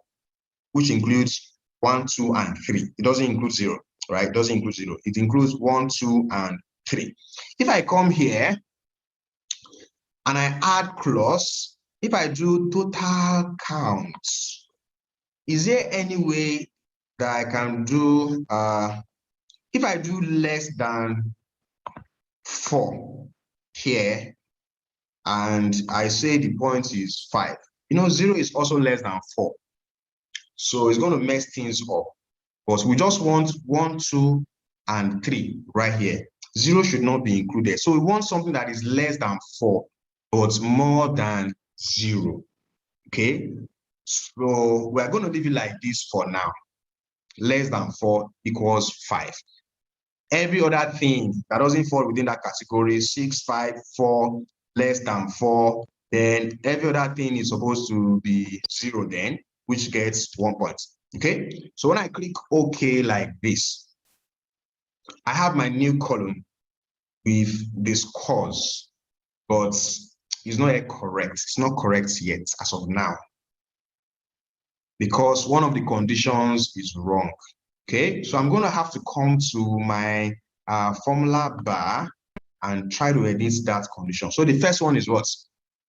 which includes 1, 2, and 3. It doesn't include 0, right? It doesn't include 0. It includes 1, 2, and 3. If I come here and I add clause, if I do total count, is there any way that I can do, if I do less than 4 here, and I say the point is 5, 0 is also less than 4. So it's going to mess things up. But we just want 1, 2, and 3 right here. 0 should not be included. So we want something that is less than 4, but more than 0. Okay? So we're going to leave it like this for now. Less than 4 equals 5. Every other thing that doesn't fall within that category, 6, 5, 4, less than 4, then every other thing is supposed to be 0 then, which gets 1 point. Okay? So when I click OK like this, I have my new column with the scores, but it's not yet correct. It's not correct yet as of now, because one of the conditions is wrong. Okay, so I'm going to have to come to my formula bar and try to edit that condition. So the first one is what?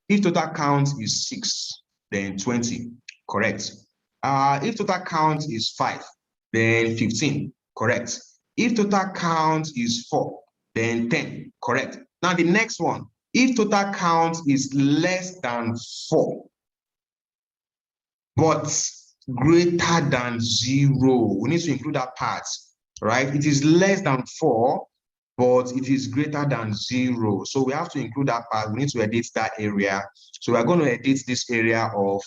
If total count is 6, then 20, correct. If total count is 5, then 15, correct. If total count is 4, then 10, correct. Now the next one, if total count is less than 4, but greater than 0, we need to include that part, right? It is less than 4, but it is greater than 0. So we have to include that part. We need to edit that area. So we're going to edit this area of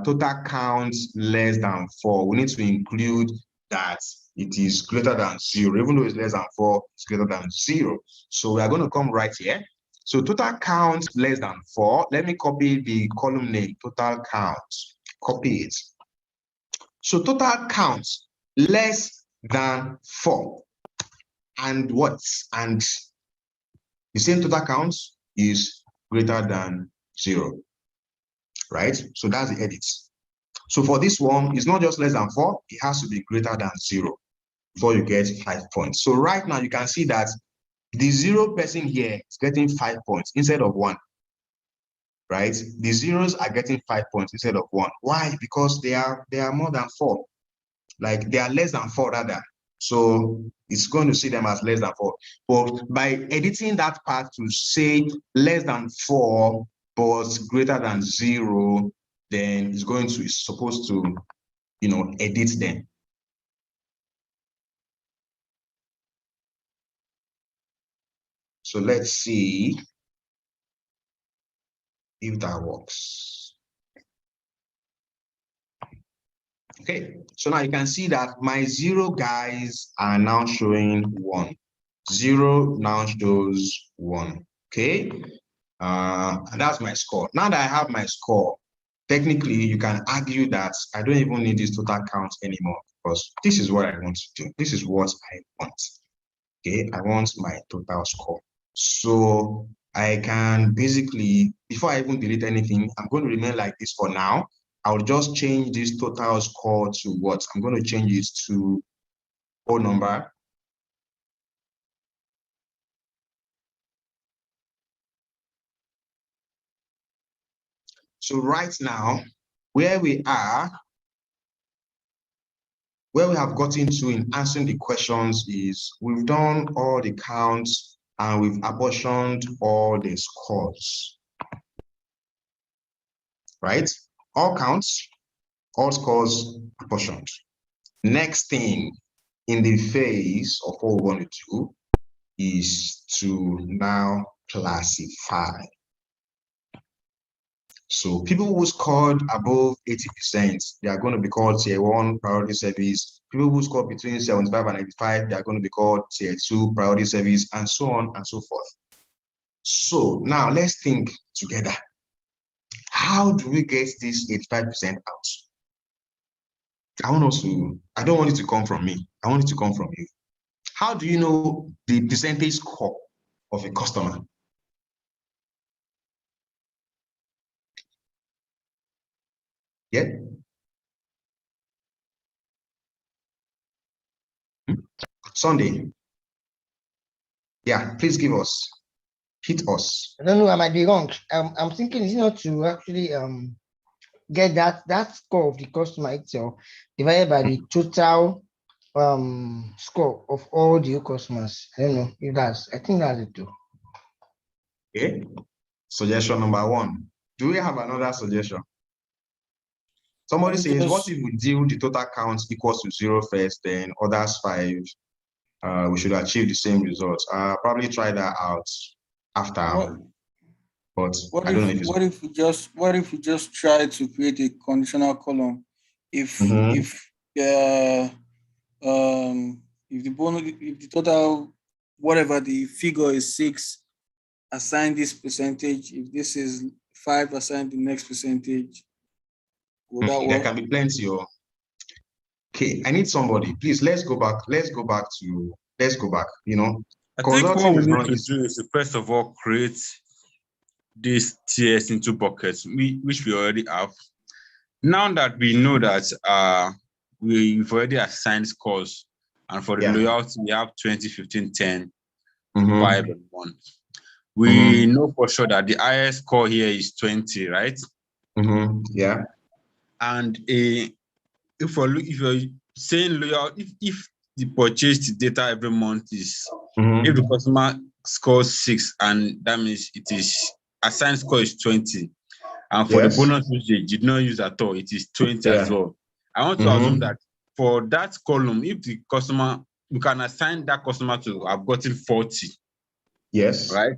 total count less than 4. We need to include that it is greater than 0. Even though it's less than 4, it's greater than 0. So we are going to come right here. So total count less than 4. Let me copy the column name, total count. Copy it. So total count less than 4. And what? And the same total count is greater than 0. Right? So that's the edit. So for this one, it's not just less than 4, it has to be greater than 0 before you get 5 points. So right now you can see that the 0 person here is getting 5 points instead of 1. Right? The zeros are getting 5 points instead of 1. Why? Because they are more than 4. Like they are less than 4 rather. So it's going to see them as less than 4. But by editing that part to say less than 4 but greater than 0, then it's supposed to, edit them. So let's see if that works. Okay, so now you can see that my 0 guys are now showing 1. 0 now shows 1. Okay, and that's my score. Now that I have my score, technically you can argue that I don't even need this total count anymore, because this is what I want to do. This is what I want. Okay, I want my total score. So I can basically, before I even delete anything, I'm going to remain like this for now. I'll just change this total score to what? I'm going to change it to whole number. So right now, where we have gotten to in answering the questions is we've done all the counts and we've apportioned all the scores. Right? All counts, all scores apportioned. Next thing in the phase of what we want to do is to now classify. So people who scored above 80%, they are going to be called tier 1 priority service. People who scored between 75 and 85, they are going to be called tier 2 priority service, and so on and so forth. So now let's think together. How do we get this 85% out? I don't want it to come from me. I want it to come from you. How do you know the percentage score of a customer? Yeah. Sunday. Yeah, please give us. Hit us. I don't know, I might be wrong. I'm thinking is not to actually get that score of the customer itself divided by the total score of all the customers. I don't know if I think that's it too. Okay. Suggestion number 1. Do we have another suggestion? Somebody says, what if we deal the total count equals to 0 first, then others 5? We should achieve the same results. Probably try that out after. But I don't know if it's what if we just try to create a conditional column? If the total whatever the figure is 6, assign this percentage. If this is 5, assign the next percentage. Would that work? There can be plenty. Okay, I need somebody. Please, let's go back. Let's go back. You know, I think what we need to do is to first of all create these tiers into buckets, which we already have. Now that we know that we've already assigned scores, and for the loyalty we have 20, 15, 10, 5, and 1. We know for sure that the highest score here is 20, right? Yeah. And if you're saying loyal, if the purchased data every month is if the customer scores 6, and that means it is assigned score is 20, and for the bonus which they did not use at all, it is 20 as well. I want to assume that for that column, if the customer, you can assign that customer to have gotten 40. Yes. Right?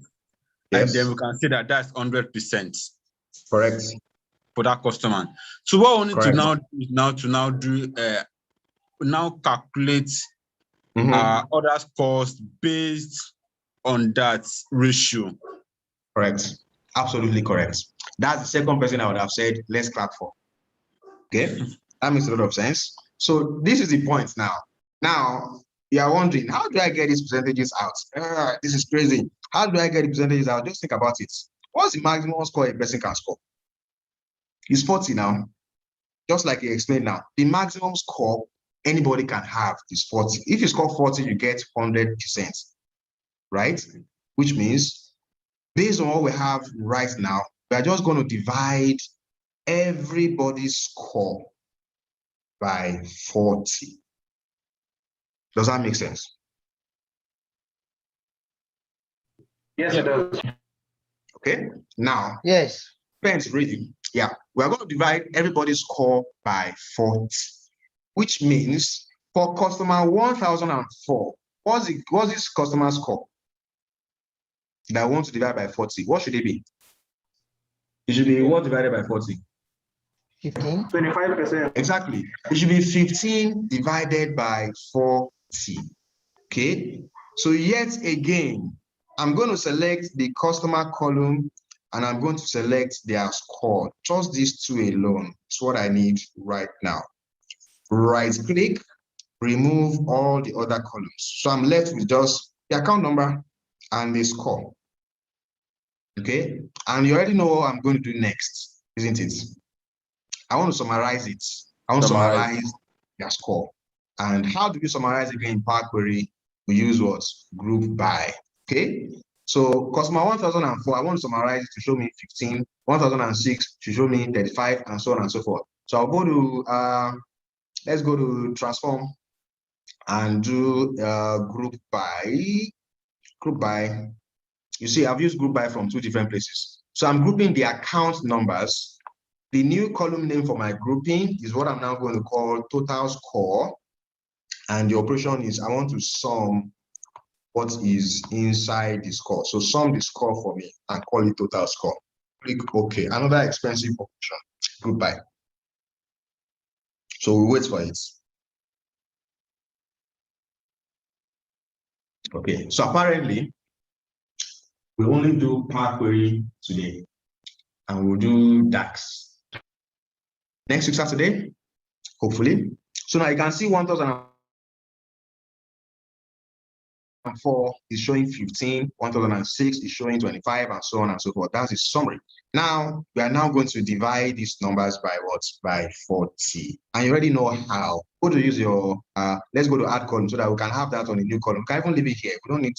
Yes. And then we can say that that's 100%. Correct. For that customer. So what we need to now do is now calculate other scores based on that ratio. Correct. Absolutely correct. That's the second person I would have said, let's clap for. Okay, that makes a lot of sense. So this is the point now. Now, you are wondering, how do I get these percentages out? This is crazy. How do I get the percentages out? Just think about it. What's the maximum score a person can score? It's 40 now. Just like you explained now. The maximum score anybody can have is 40. If you score 40, you get 100%. Right? Which means, based on what we have right now, we are just going to divide everybody's score by 40. Does that make sense? Yes, it does. Okay. Now, yes. Friends, reading. Yeah, we are going to divide everybody's score by 40, which means for customer 1004, what's this customer score that I want to divide by 40? What should it be? It should be what divided by 40? 15. 25%. Exactly. It should be 15 divided by 40. Okay. So yet again, I'm going to select the customer column and I'm going to select their score. Just these two alone. It's what I need right now. Right click, remove all the other columns. So I'm left with just the account number and the score. Okay. And you already know what I'm going to do next, isn't it? I want to summarize it. I want to summarize their score. And how do we summarize it in Power Query? We use what? Group by. Okay. So customer 1004, I want to summarize it to show me 15. 1006 to show me 35, and so on and so forth. So I'll go to let's go to transform and do group by. Group by. You see, I've used group by from 2 different places. So I'm grouping the account numbers. The new column name for my grouping is what I'm now going to call total score. And the operation is I want to sum what is inside the score. So sum the score for me and call it total score. Click OK. Another expensive operation. Group by. So we wait for it. Okay. So apparently, we only do Power Query today. And we'll do DAX next week Saturday, hopefully. So now you can see 1000. 1004 is showing 15, 1006 is showing 25, and so on and so forth. That's the summary. Now, we are now going to divide these numbers by what? By 40. And you already know how. Go to use your, let's go to add column so that we can have that on a new column. We can even leave it here. We don't need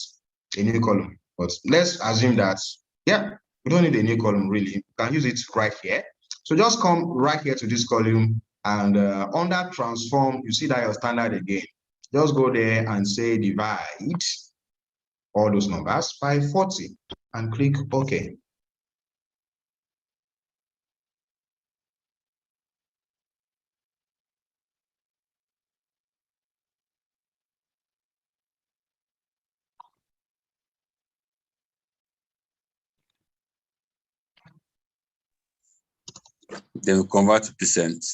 a new column. But let's assume that, yeah, we don't need a new column really. We can use it right here. So just come right here to this column, and under transform, you see that your standard again. Just go there and say divide all those numbers by 40 and click OK. Then we convert to percent.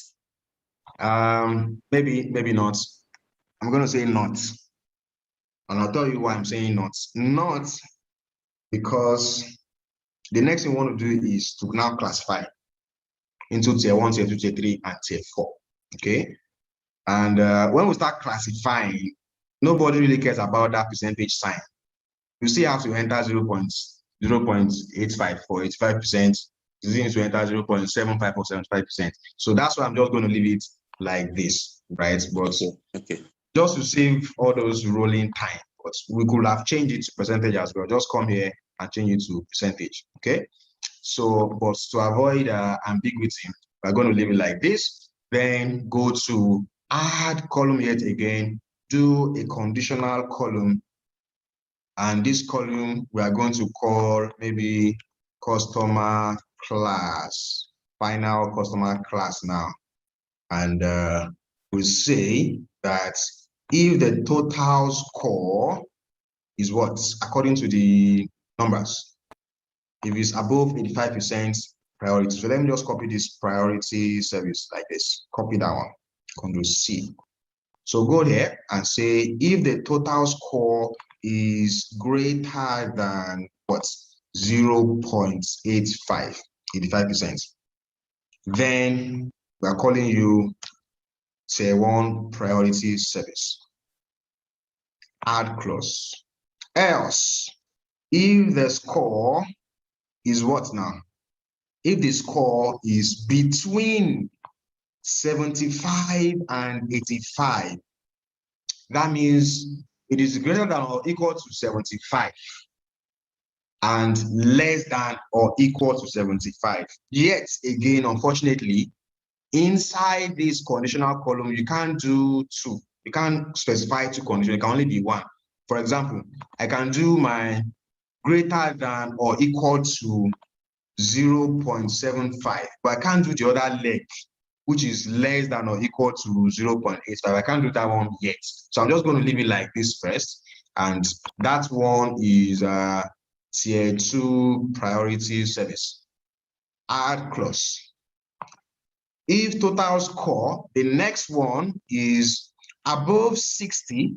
Maybe not. I'm going to say not. And I'll tell you why I'm saying not. Not because the next thing we want to do is to now classify into tier 1, tier 2, tier 3, and tier 4. Okay. And when we start classifying, nobody really cares about that percentage sign. You still have to enter 0.85 for 85%. You need to enter 0.75 or 75%. So that's why I'm just going to leave it like this, right? But okay, just to save all those rolling time, but we could have changed it to percentage as well. Just come here and change it to percentage, okay? So, but to avoid ambiguity, we're going to leave it like this. Then go to add column yet again, do a conditional column. And this column we are going to call maybe customer class, final customer class now. And we say that if the total score is what, according to the numbers, if it's above 85% priority. So let me just copy this priority service like this. Copy that one, Control C. So go there and say if the total score is greater than what? 0.85, 85%. Then we are calling you tier 1 priority service. Add clause. Else, if the score is what now? If the score is between 75 and 85, that means it is greater than or equal to 75 and less than or equal to 75. Yet again, unfortunately, inside this conditional column, you can't do two. You can't specify two conditions. It can only be one. For example, I can do my greater than or equal to 0.75, but I can't do the other leg, which is less than or equal to 0.85. I can't do that one yet. So I'm just going to leave it like this first. And that one is tier 2 priority service. Add clause. If total score, the next one is above 60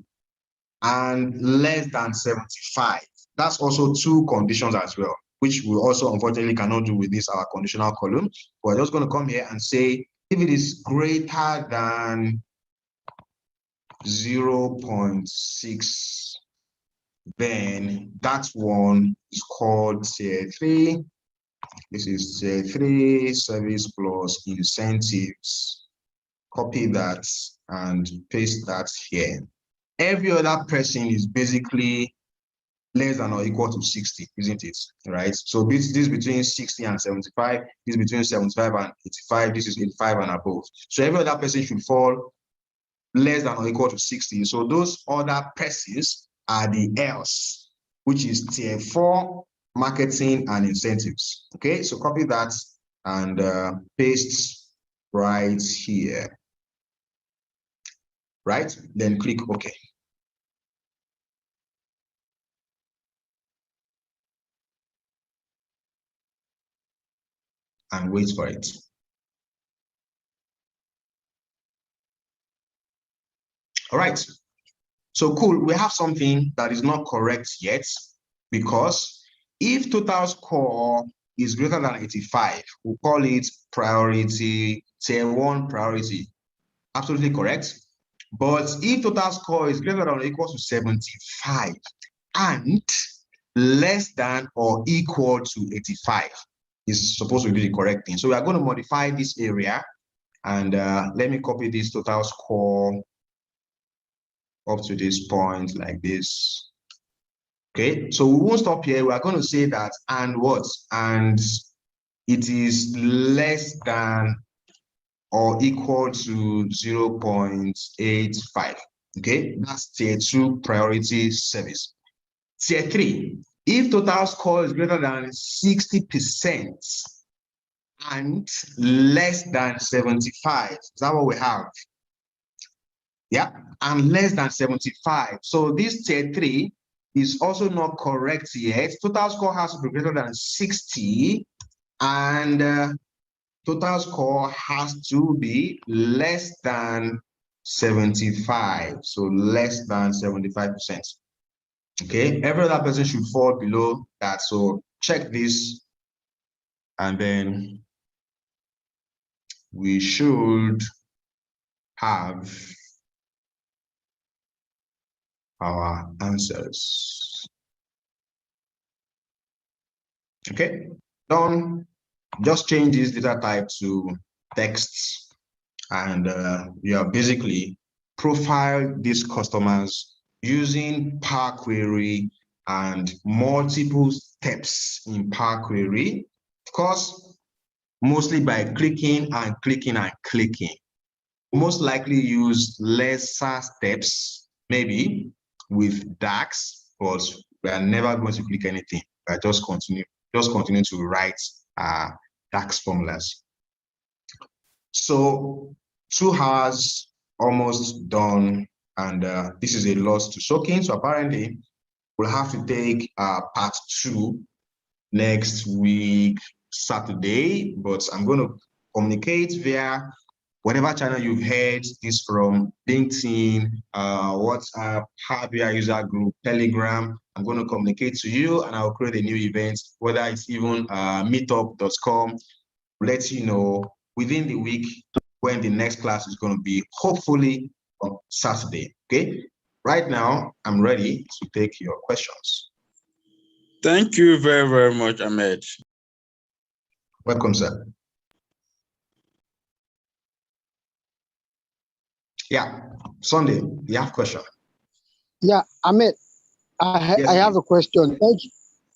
and less than 75. That's also two conditions as well, which we also unfortunately cannot do with this our conditional column. We're just going to come here and say if it is greater than 0.6, then that one is called tier 3. This is tier 3 service plus incentives. Copy that and paste that here. Every other person is basically less than or equal to 60, isn't it? Right? So this is between 60 and 75, this is between 75 and 85, this is 85 and above. So every other person should fall less than or equal to 60. So those other persons are the else, which is tier 4 marketing and incentives. Okay, so copy that and paste right here. Right? Then click OK. And wait for it. All right. So cool. We have something that is not correct yet, because if total score is greater than 85, we'll call it priority, tier 1 priority. Absolutely correct. But if total score is greater than or equal to 75, and less than or equal to 85 is supposed to be the correct thing. So we are going to modify this area, and let me copy this total score up to this point like this. Okay, so we won't stop here. We are going to say that and what? And it is less than or equal to 0.85. Okay, that's tier 2 priority service. Tier 3, if total score is greater than 60% and less than 75, is that what we have? Yeah, and less than 75. So this tier 3 is also not correct yet. Total score has to be greater than 60, and total score has to be less than 75. So less than 75%. Okay, every other person should fall below that. So check this, and then we should have our answers. Okay, done. Just change this data type to text, and you are basically profile these customers using Power Query and multiple steps in Power Query. Of course, mostly by clicking and clicking and clicking. Most likely use lesser steps, maybe with DAX, but we are never going to click anything. I just continue to write DAX formulas. So 2 hours almost done, and this is a loss to soak in. So apparently we'll have to take part 2 next week, Saturday, but I'm going to communicate via whatever channel you've heard this from: LinkedIn, WhatsApp, Power BI user group, Telegram. I'm going to communicate to you, and I'll create a new event, whether it's even meetup.com, let you know within the week when the next class is going to be, hopefully on Saturday. Okay, right now I'm ready to take your questions. Thank you very, very much, Ahmed. Welcome, sir. Yeah, Sunday, you have a question. Yeah, Ahmed, Yes, I have a question.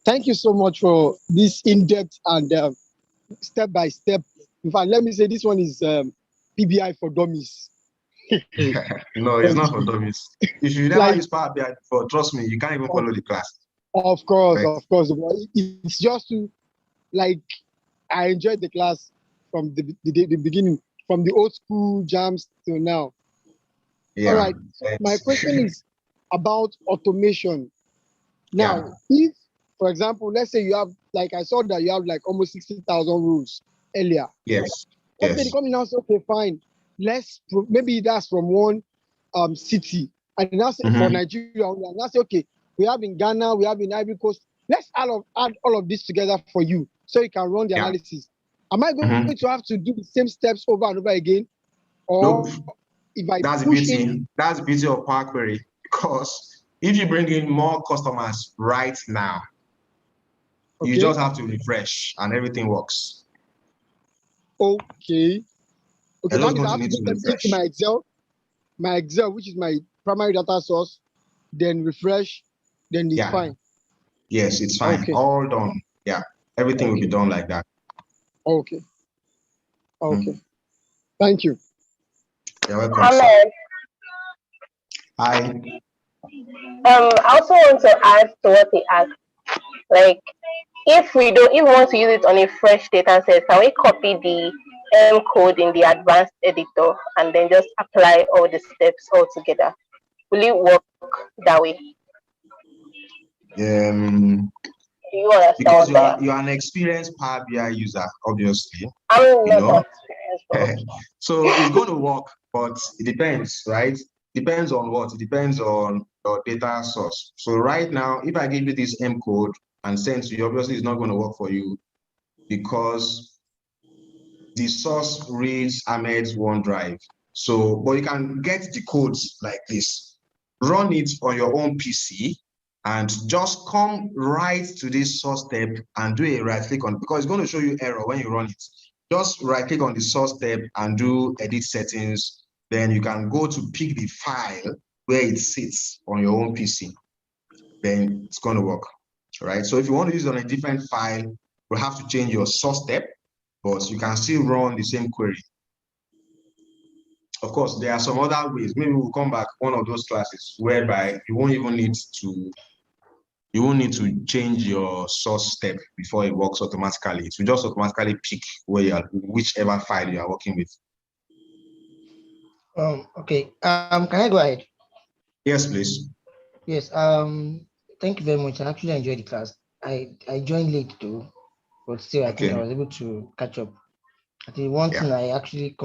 Thank you so much for this in-depth and step-by-step. In fact, let me say this one is PBI for dummies. No, it's not for dummies. If you never use Power BI before, trust me, you can't even follow the class. Of course, Right. of course. It's just to, like, I enjoyed the class from the beginning, from the old school jams till now. Yeah. All right. My question is about automation. Now, if, for example, let's say you have, like I saw that you have like almost 60,000 rules earlier. Yes. Okay, they come in and say, okay, fine. Maybe that's from one city. And now say for Nigeria, and now say, okay, we have in Ghana, we have in Ivory Coast. Let's add all of this together for you so you can run the analysis. Am I going to have to do the same steps over and over again? Or if I That's push the beauty. in, That's the beauty of Power Query, because if you bring in more customers right now, you just have to refresh and everything works. Okay. Okay, that means I have to need get to everything to my Excel, which is my primary data source, then refresh, then it's fine. Yes, it's fine. Okay. All done. Yeah, everything will be done like that. Okay. Okay. Thank you. You're welcome. Ahmed. Hi. I also want to add to what he asked. Like, if we want to use it on a fresh data set, can we copy the M code in the advanced editor and then just apply all the steps all together? Will it work that way? Do you understand? Because you are an experienced Power BI user, obviously. I'm not experienced. So it's going to work, but it depends, right? Depends on what? It depends on your data source. So right now, if I give you this M code and send to you, obviously it's not going to work for you, because the source reads Ahmed's OneDrive. So, but you can get the codes like this, run it on your own PC, and just come right to this source tab and do a right click on, because it's going to show you error when you run it. Just right click on the source tab and do edit settings. Then you can go to pick the file where it sits on your own PC. Then it's going to work, right? So if you want to use it on a different file, you'll have to change your source tab, but you can still run the same query. Of course, there are some other ways. Maybe we'll come back one of those classes whereby you won't need to change your source step before it works automatically. It will just automatically pick whichever file you are working with. Okay. Can I go ahead? Yes, please. Yes. Thank you very much. I actually enjoyed the class. I joined late too, but still I think I was able to catch up. I think one thing I actually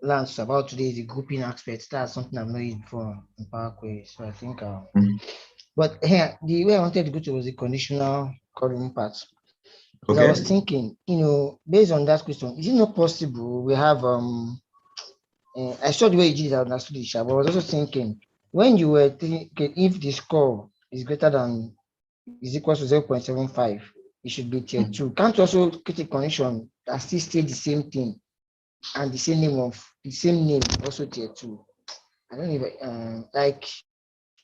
learned about today is the grouping aspect. That's something I've not used before in Power Query. So I think but here the way I wanted to go to was the conditional column part. Because I was thinking, based on that question, is it not possible we have I saw the way you did it, I understood it, but I was also thinking when you were thinking if the score is greater than is equal to 0.75, it should be tier 2. Can't you also create a condition that still stays the same thing and the same name also tier 2? I don't even like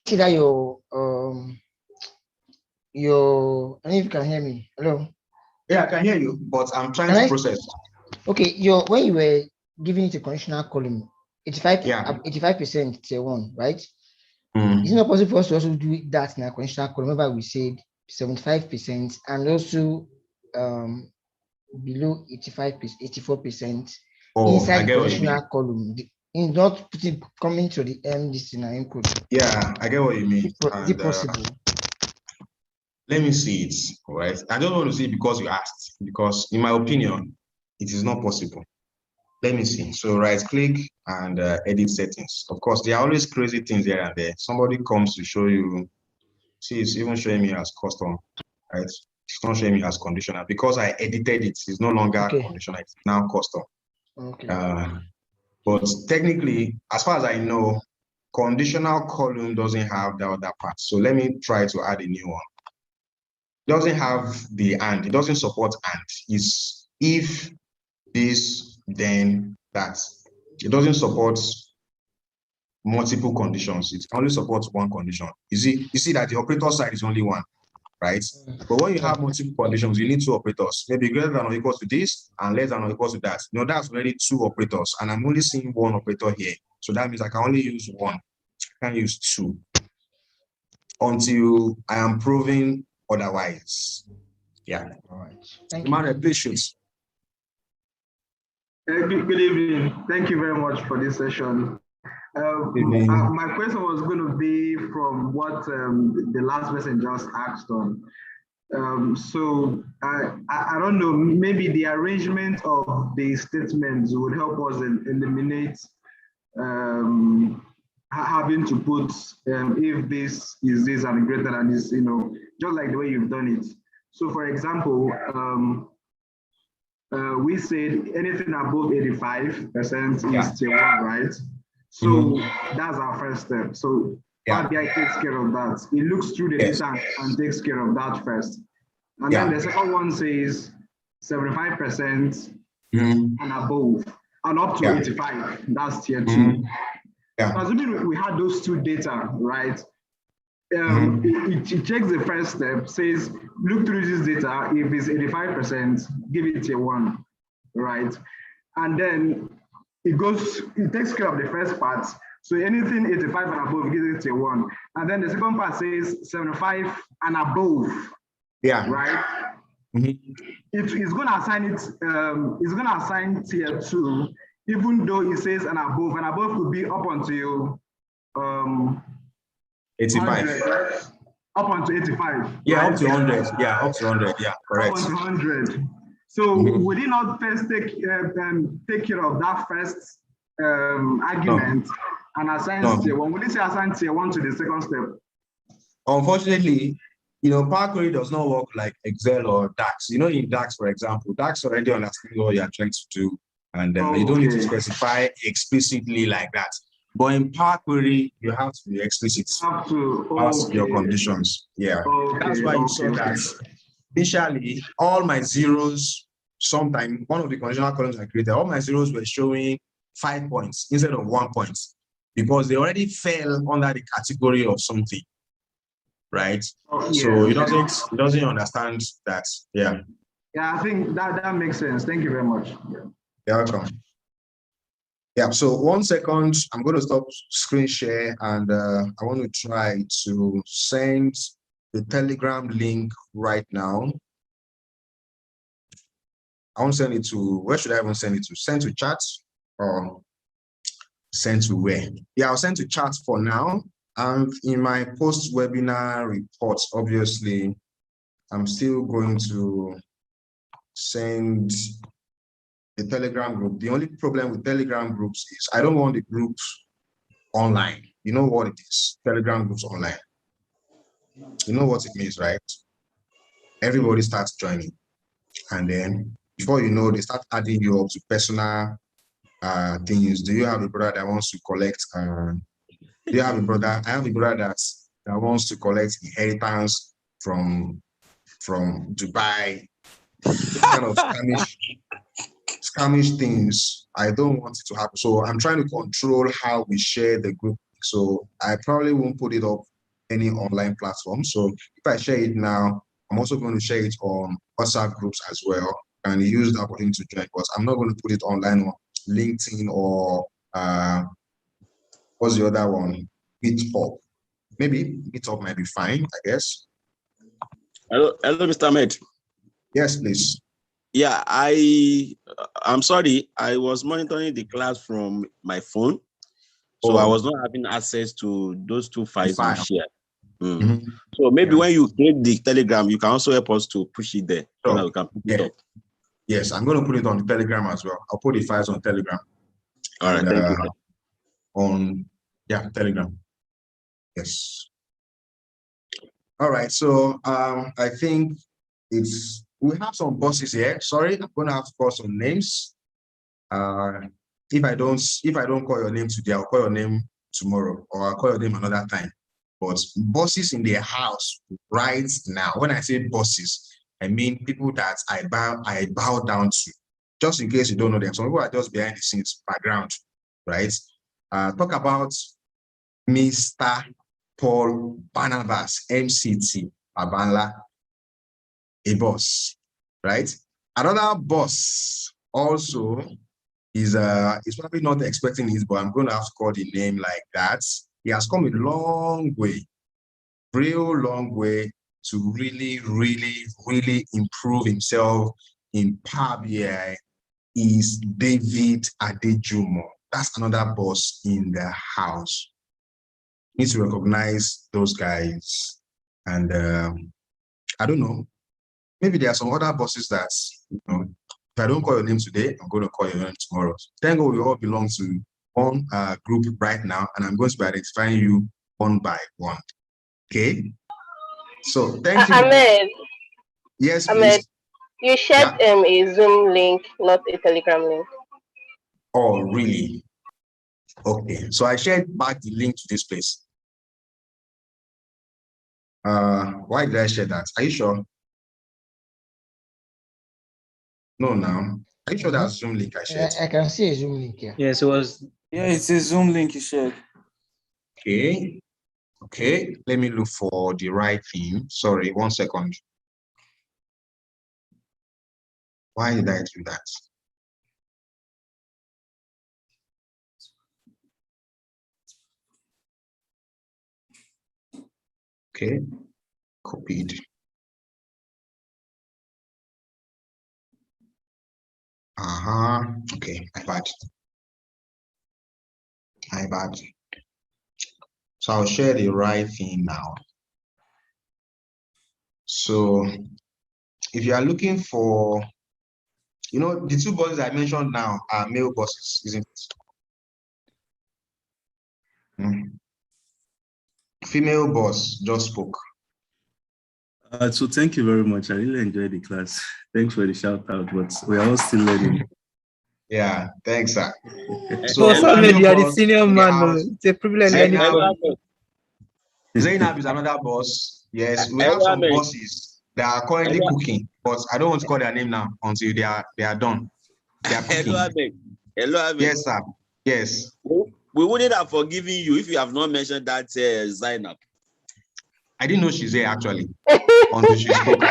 see that your I don't know if you can hear me. Hello. Yeah, I can hear you, but I'm trying to process. Okay, when you were giving it a conditional column, 85% tier 1, right? It's not possible for us to also do that in a conditional column. Remember we said 75% and also below 84% inside the conditional column. In not coming to the end this in our input. Yeah, I get what you mean. Is it possible? Let me see it. All right. I don't want to see it because you asked, because in my opinion, it is not possible. Let me see. So right click and edit settings. Of course, there are always crazy things here and there. Somebody comes to show you. See, it's even showing me as custom, right? It's not showing me as conditional because I edited it. It's no longer conditional. It's now custom. Okay. But technically, as far as I know, conditional column doesn't have the other part. So let me try to add a new one. It doesn't have the and. It doesn't support and. It's if this, then that. It doesn't support multiple conditions. It only supports one condition. You see that the operator side is only one, right? But when you have multiple conditions, you need two operators, maybe greater than or equal to this and less than or equal to that. That's already two operators, and I'm only seeing one operator here. So that means I can only use one. I can't use two until I am proving otherwise. Yeah. All right. Thank you. Ahmed, please shoot. Good evening. Thank you very much for this session. My question was going to be from what the last person just asked on. So I don't know, maybe the arrangement of the statements would help us eliminate having to put if this is this and greater than this, just like the way you've done it. So for example, we said anything above 85% is tier 1, right? So that's our first step. So Power BI takes care of that. It looks through the data and takes care of that first. And then the second one says 75% and above, and up to 85, that's tier 2. Assuming we had those two data, right? It checks the first step, says, look through this data, if it's 85%, give it tier 1, right? And then it takes care of the first part. So anything 85 and above, gives it tier 1. And then the second part says 75 and above, right? It's going to assign it, it's going to assign tier 2, even though it says and above could be up until 85. Up until 85. Yeah, right? up to 100. Yeah, up to 100. Yeah, correct. Up until 100. So would it not first take care of that first argument and assign tier 1? Would it say assign tier 1 to the second step? Unfortunately, Power Query does not work like Excel or DAX. In DAX, for example, DAX already understands what you're trying to do, and you don't need to specify explicitly like that. But in Power Query, you have to be explicit. Pass your conditions. Yeah. That's why you saw that initially all my zeros, sometime one of the conditional columns I created, all my zeros were showing 5 points instead of 1 point because they already fell under the category of something. Right? So it doesn't understand that. Yeah. Yeah, I think that makes sense. Thank you very much. You're welcome. Yeah, so 1 second, I'm going to stop screen share and I want to try to send the Telegram link right now. I want to send it to, where should I even send it to? Send to chat or send to where? Yeah, I'll send to chat for now. And in my post-webinar reports, obviously, I'm still going to send the Telegram group. The only problem with Telegram groups is I don't want the groups online. You know what it is? Telegram groups online. You know what it means, right? Everybody starts joining. And then before you know, they start adding you up to personal things. Do you have a brother that wants to collect? Do you have a brother? I have a brother that wants to collect inheritance from Dubai. This kind of scamish things. I don't want it to happen. So I'm trying to control how we share the group. So I probably won't put it up any online platform. So if I share it now, I'm also going to share it on WhatsApp groups as well and use that for him to join. But I'm not going to put it online on LinkedIn or what's the other one? Meetup. Maybe Meetup might be fine, I guess. Hello, Mr. Ahmed. Yes, please. Yeah, I'm sorry. I was monitoring the class from my phone, so I was not having access to those two files you shared. So maybe when you create the Telegram, you can also help us to push it there so that we can pick it up. Yes, I'm going to put it on the Telegram as well. I'll put the files on Telegram. All right, thank you. On Telegram. Yes. All right, so I think we have some bosses here. Sorry, I'm going to have to call some names. If I don't call your name today, I'll call your name tomorrow, or I'll call your name another time. But bosses in their house right now. When I say bosses, I mean people that I bow down to. Just in case you don't know them, some people are just behind the scenes, background, right? Talk about Mr. Paul Barnabas, MCT, Abanla, a boss, right? Another boss also is probably not expecting this, but I'm going to have to call the name like that. He has come a long way, real long way to really, really, really improve himself in Power BI is David Adejumo. That's another boss in the house. Need to recognize those guys. And I don't know, maybe there are some other bosses that, if I don't call your name today, I'm going to call your name tomorrow. Thank God we all belong to one group right now, and I'm going to be identifying you one by one. Okay? So thank you. Ahmed. Yes, Ahmed, please. you shared a Zoom link, not a Telegram link. Oh, really? Okay. So I shared back the link to this place. Why did I share that? Are you sure? No, now. Are you sure that's Zoom link I shared? I can see a Zoom link here. Yes, it was. Yeah, it's a Zoom link you shared. Okay. Okay. Let me look for the right thing. Sorry, 1 second. Why did I do that? Okay. Copied. Okay, my bad. So I'll share the right thing now. So if you are looking for, the two bosses I mentioned now are male bosses, isn't it? Female boss just spoke. So thank you very much. I really enjoyed the class. Thanks for the shout out, but we are all still learning. Yeah, thanks, sir. So Ahmed, you are the senior man. It's a privilege. Zainab is another boss. Yes, we have some bosses that are currently cooking, but I don't want to call their name now until they are done. They are cooking. Hello, Ahmed. Yes, sir. Yes. We wouldn't have forgiven you if you have not mentioned that Zainab. I didn't know she's there actually until she spoke.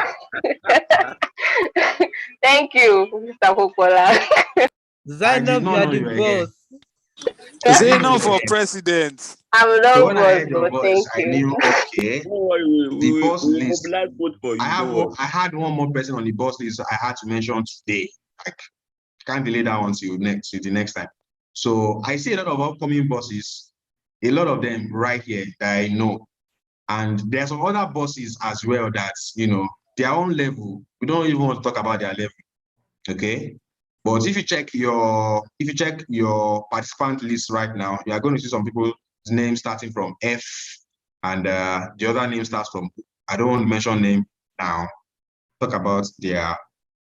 Thank you, Mr. Popola. Zainab, you are the boss. Zainab for president. I'm not So when I boss, heard your but thank voice, I you. knew, okay, the boss list. I had one more person on the boss list I had to mention today. I can't delay that one till the next time. So I see a lot of upcoming bosses, a lot of them right here that I know. And there's some other bosses as well that, their own level, we don't even want to talk about their level, okay? But if you check your participant list right now, you are going to see some people's names starting from F, and the other name starts from, I don't want to mention name now. Talk about their,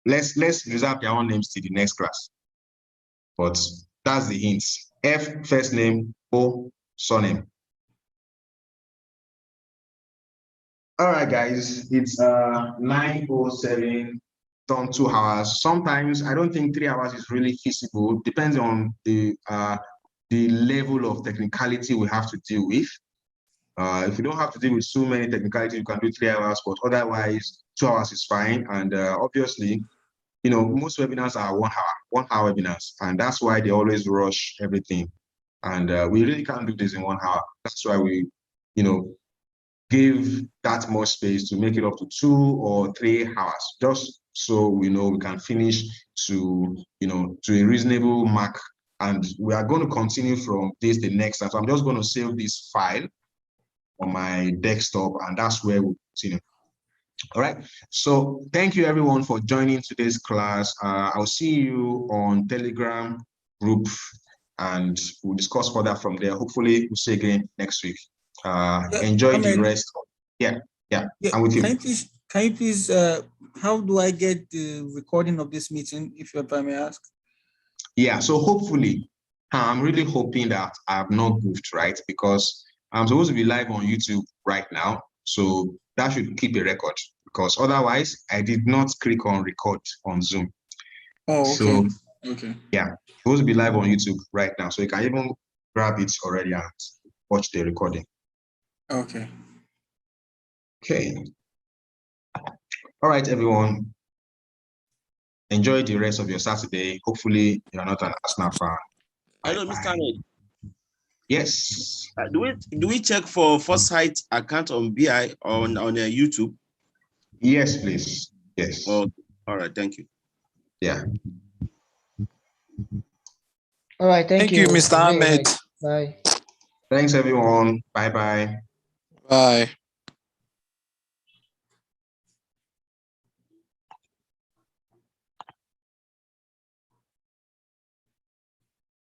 let's reserve their own names till the next class. But that's the hints. F, first name, O, surname. All right, guys, it's 9:07, done 2 hours. Sometimes I don't think 3 hours is really feasible. Depends on the level of technicality we have to deal with. If you don't have to deal with so many technicalities, you can do 3 hours, but otherwise 2 hours is fine. And obviously, most webinars are 1 hour webinars, and that's why they always rush everything. And we really can't do this in 1 hour. That's why we, give that more space to make it up to 2 or 3 hours, just so we know we can finish to a reasonable mark. And we are going to continue from this the next time. So I'm just going to save this file on my desktop, and that's where we'll continue. All right. So thank you everyone for joining today's class. I'll see you on Telegram group, and we'll discuss further from there. Hopefully we'll see you again next week. Enjoy Ahmed, the rest. Yeah. I'm with you. Can you please, how do I get the recording of this meeting, if I may ask? Yeah, so hopefully, I'm really hoping that I have not goofed, right? Because I'm supposed to be live on YouTube right now. So that should keep a record, because otherwise I did not click on record on Zoom. Oh, okay. So, okay. Yeah, supposed to be live on YouTube right now. So you can even grab it already and watch the recording. Okay. Okay. All right, everyone. Enjoy the rest of your Saturday. Hopefully, you're not an Arsenal fan. Hello, Mr. Ahmed. Yes. Do we check for Foresight account on BI on YouTube? Yes, please. Yes. Oh, all right. Thank you. Yeah. All right. Thank you, Mr. Ahmed. Bye. Thanks, everyone. Bye-bye. Bye.